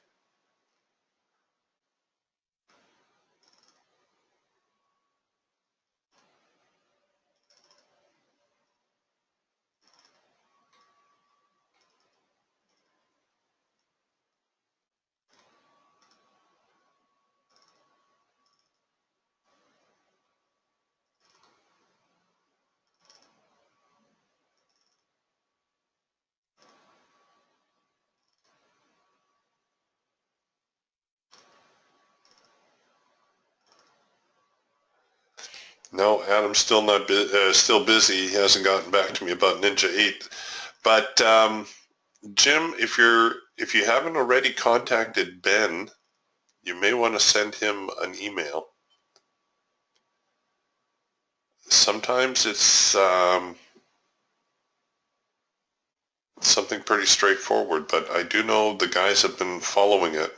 No, Adam's still not still busy. He hasn't gotten back to me about Ninja 8. But Jim, if you haven't already contacted Ben, you may want to send him an email. Sometimes it's something pretty straightforward, but I do know the guys have been following it.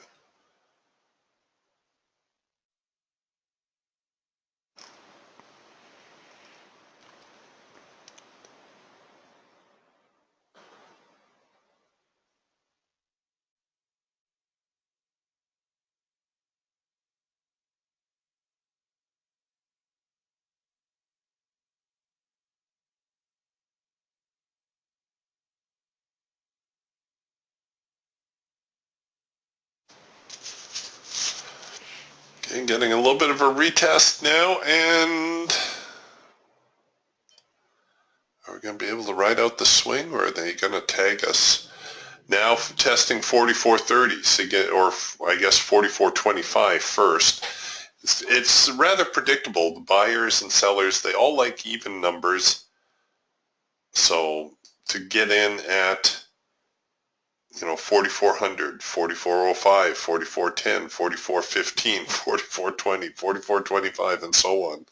Okay, getting a little bit of a retest now, and are we going to be able to ride out the swing, or are they going to tag us? Now testing 44.30s again, or I guess 44.25 first. It's rather predictable. The buyers and sellers, they all like even numbers. So to get in at 4,400, 4405, 4410, 4415, 4420, 4425, and so on.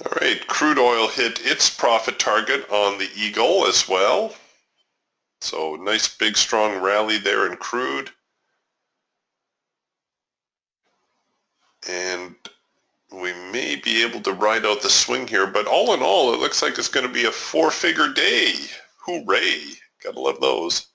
All right, crude oil hit its profit target on the Eagle as well. So nice big strong rally there in crude. And we may be able to ride out the swing here, but all in all, it looks like it's going to be a four-figure day. Hooray! Gotta love those.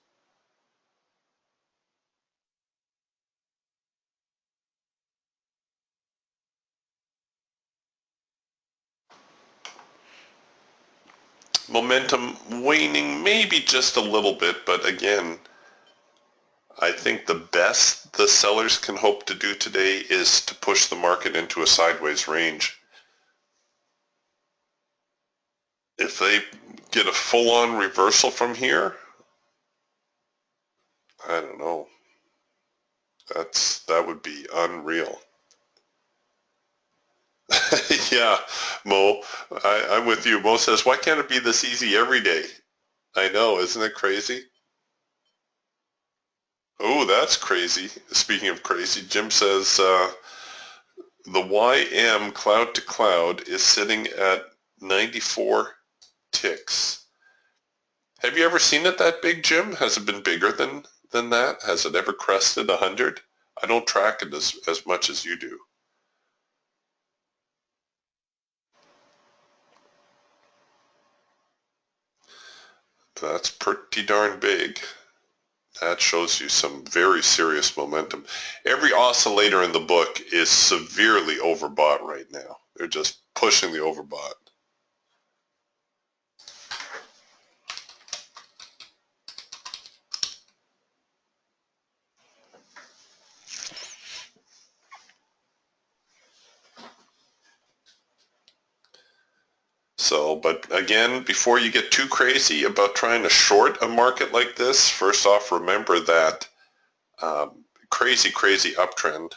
Momentum waning maybe just a little bit, but again, I think the best the sellers can hope to do today is to push the market into a sideways range. If they get a full-on reversal from here, I don't know. That would be unreal. Yeah, Mo, I'm with you. Mo says, why can't it be this easy every day? I know, isn't it crazy? Oh, that's crazy. Speaking of crazy, Jim says the YM cloud to cloud is sitting at 94 ticks. Have you ever seen it that big, Jim? Has it been bigger than that? Has it ever crested 100? I don't track it as much as you do. That's pretty darn big. That shows you some very serious momentum. Every oscillator in the book is severely overbought right now. They're just pushing the overbought. So, but again, before you get too crazy about trying to short a market like this, first off, remember that crazy, crazy uptrend.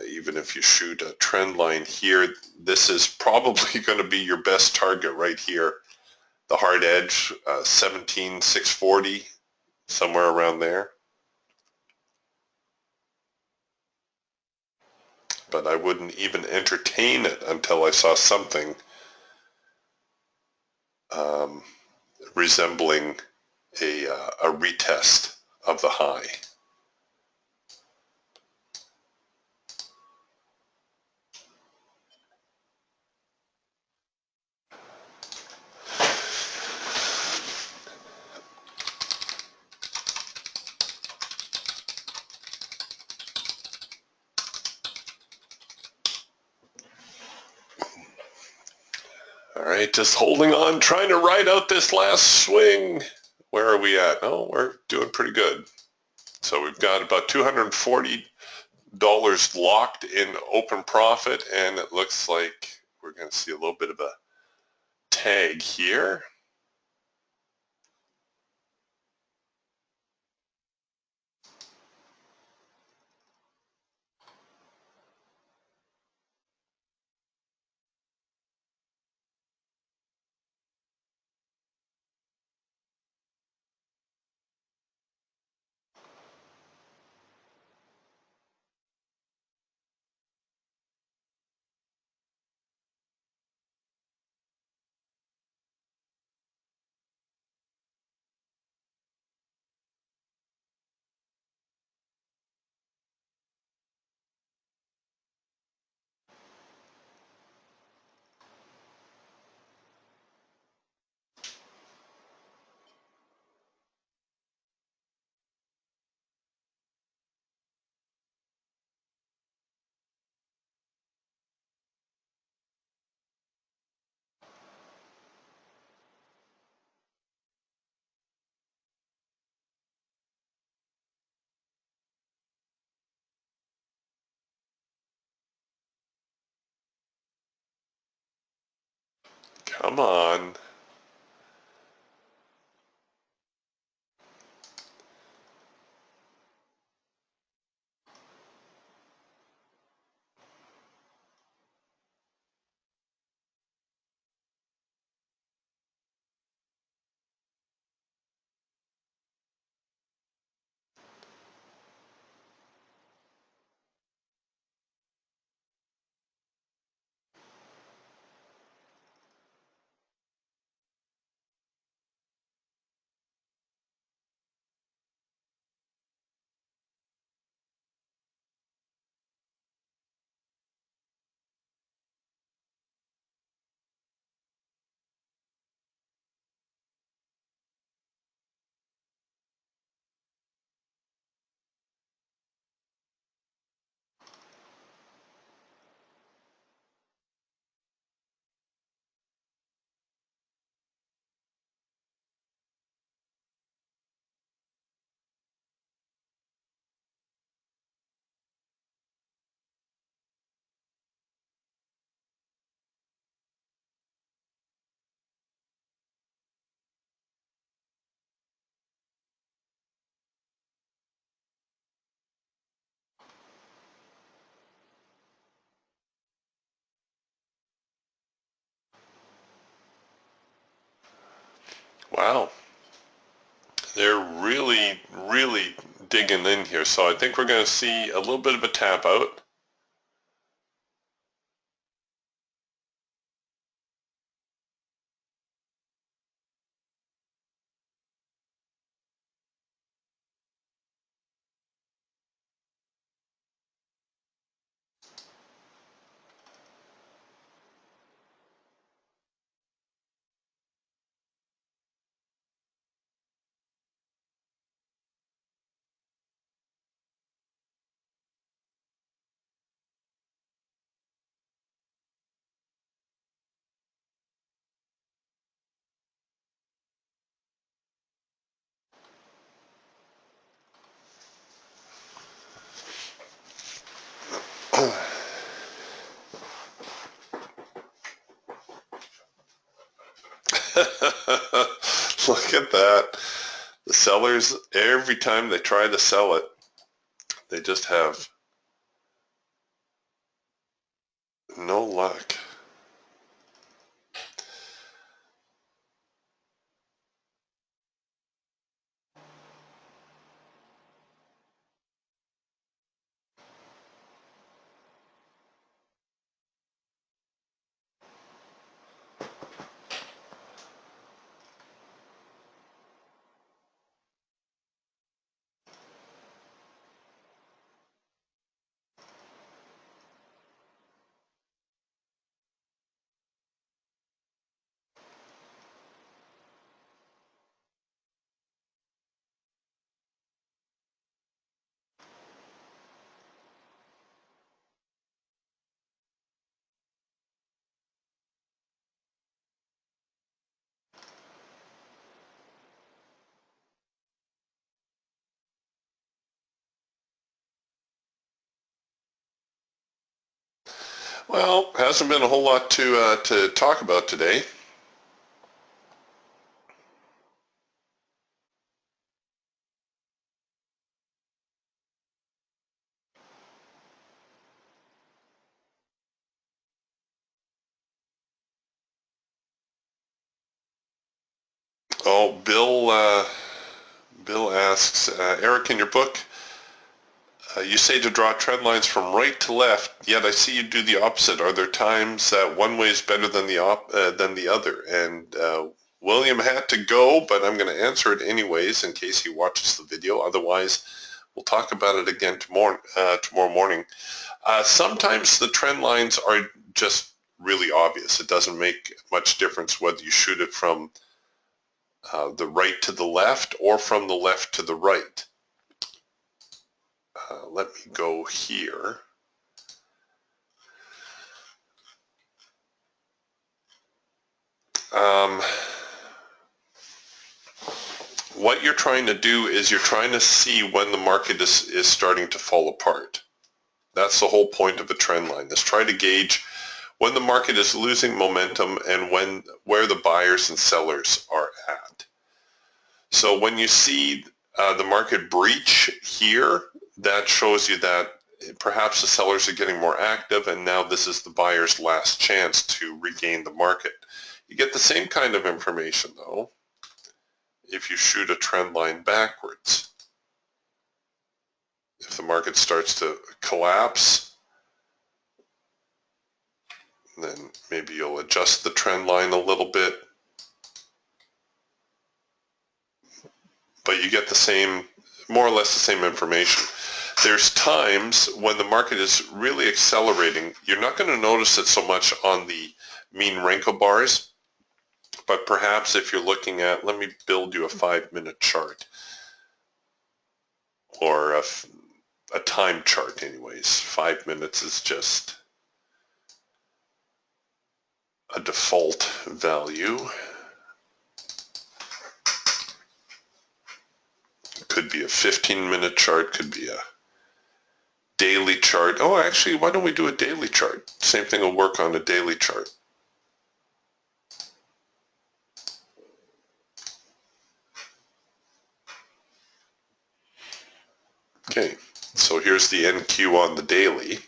Even if you shoot a trend line here, this is probably going to be your best target right here. The hard edge, 17,640, somewhere around there. But I wouldn't even entertain it until I saw something resembling a retest of the high. All right, just holding on, trying to ride out this last swing. Where are we at? Oh, we're doing pretty good. So we've got about $240 locked in open profit, and it looks like we're going to see a little bit of a tag here. Come on. Wow. They're really, really digging in here. So I think we're going to see a little bit of a tap out. Look at that. The sellers, every time they try to sell it, they just have no luck. Well, hasn't been a whole lot to talk about today. Oh, Bill asks, Eric, in your book, you say to draw trend lines from right to left, yet I see you do the opposite. Are there times that one way is better than the other? And William had to go, but I'm going to answer it anyways in case he watches the video. Otherwise, we'll talk about it again tomorrow morning. Sometimes the trend lines are just really obvious. It doesn't make much difference whether you shoot it from the right to the left or from the left to the right. Let me go here. What you're trying to do is you're trying to see when the market is starting to fall apart. That's the whole point of a trend line, is try to gauge when the market is losing momentum and where the buyers and sellers are at. So when you see the market breach here, that shows you that perhaps the sellers are getting more active, and now this is the buyer's last chance to regain the market. You get the same kind of information, though, if you shoot a trend line backwards. If the market starts to collapse, then maybe you'll adjust the trend line a little bit. But you get the same, more or less the same information. There's times when the market is really accelerating. You're not going to notice it so much on the mean Renko bars, but perhaps if you're looking at, let me build you a 5-minute chart, or a time chart anyways. 5 minutes is just a default value. Could be a 15-minute chart, could be a daily chart. Oh, actually, why don't we do a daily chart? Same thing will work on a daily chart. Okay, so here's the NQ on the daily.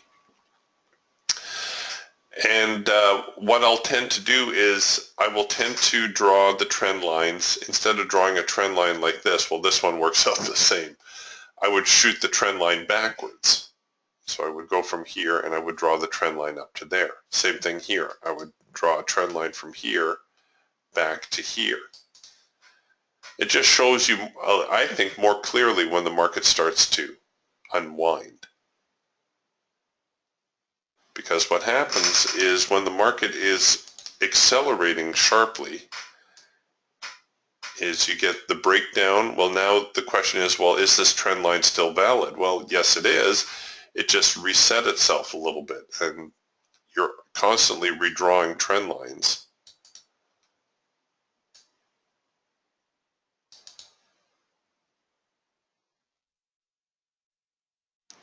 And what I'll tend to do is I will tend to draw the trend lines. Instead of drawing a trend line like this, well, this one works out the same. I would shoot the trend line backwards. So I would go from here and I would draw the trend line up to there. Same thing here. I would draw a trend line from here back to here. It just shows you, I think, more clearly when the market starts to unwind. Because what happens is when the market is accelerating sharply, is you get the breakdown. Well, now the question is, well, is this trend line still valid? Well, yes, it is. It just reset itself a little bit, and you're constantly redrawing trend lines.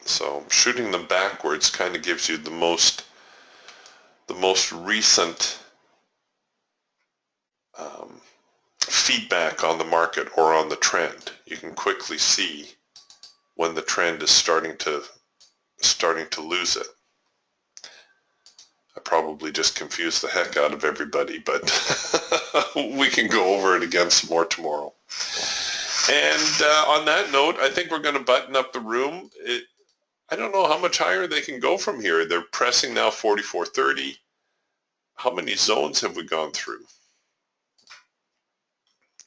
So shooting them backwards kind of gives you the most recent feedback on the market or on the trend. You can quickly see when the trend is starting to lose it. I probably just confused the heck out of everybody, but we can go over it again some more tomorrow. And on that note, I think we're going to button up the room. I don't know how much higher they can go from here. They're pressing now 44.30. How many zones have we gone through?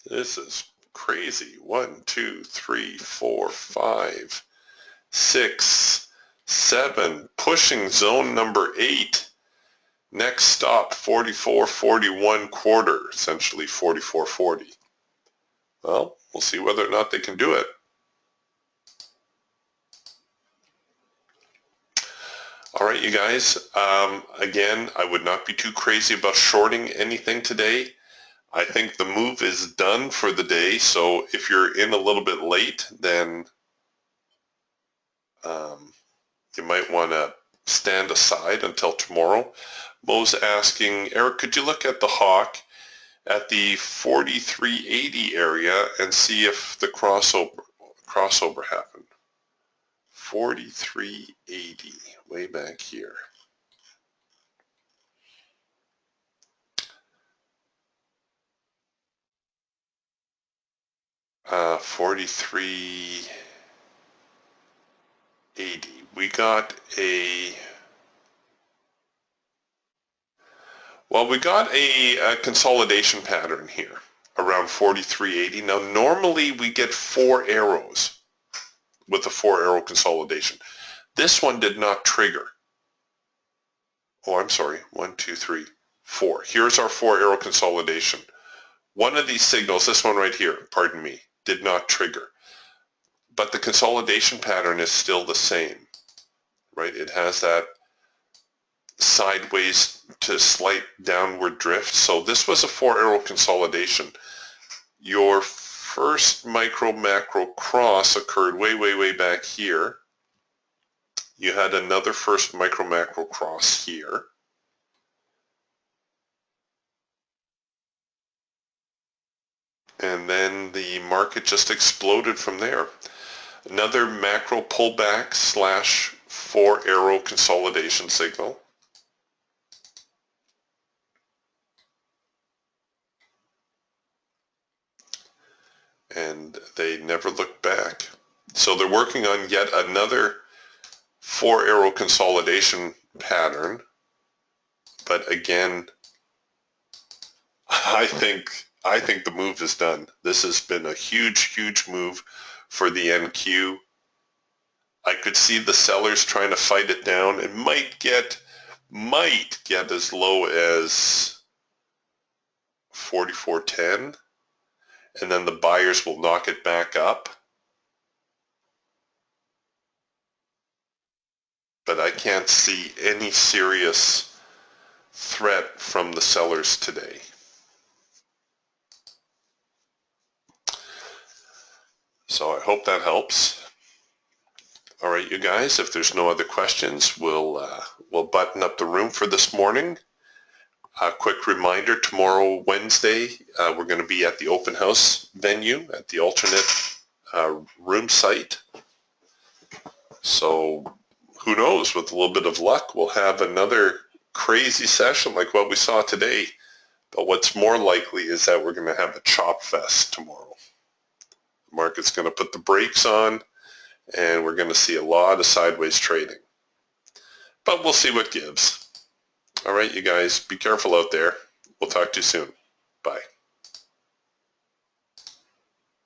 This is crazy. 1, 2, 3, 4, 5, 6, 7, pushing zone number 8. Next stop, 44.41 quarter, essentially 44.40. Well, we'll see whether or not they can do it. All right, you guys. Again, I would not be too crazy about shorting anything today. I think the move is done for the day, so if you're in a little bit late, then you might want to stand aside until tomorrow. Mo's asking, Eric, could you look at the hawk at the 43.80 area and see if the crossover happened? 43.80, way back here. Uh, 43.80. We got a consolidation pattern here around 43.80. Now normally we get 4 arrows with a 4-arrow consolidation. This one did not trigger. Oh, I'm sorry. 1, 2, 3, 4. Here's our 4-arrow consolidation. One of these signals, this one right here, pardon me, did not trigger. But the consolidation pattern is still the same, right? It has that sideways to slight downward drift. So this was a 4-arrow consolidation. Your first micro-macro cross occurred way back here. You had another first micro-macro cross here. And then the market just exploded from there. Another macro pullback / 4-arrow consolidation signal. And they never looked back. So they're working on yet another 4-arrow consolidation pattern. But again, I think the move is done. This has been a huge move for the NQ. I could see the sellers trying to fight it down and might get as low as 44.10, and then the buyers will knock it back up. But I can't see any serious threat from the sellers today. So I hope that helps. All right, you guys, if there's no other questions, we'll button up the room for this morning. A quick reminder, tomorrow, Wednesday, we're going to be at the open house venue at the alternate room site. So who knows, with a little bit of luck, we'll have another crazy session like what we saw today. But what's more likely is that we're going to have a chop fest tomorrow. The market's going to put the brakes on, and we're going to see a lot of sideways trading. But we'll see what gives. All right, you guys, be careful out there. We'll talk to you soon. Bye.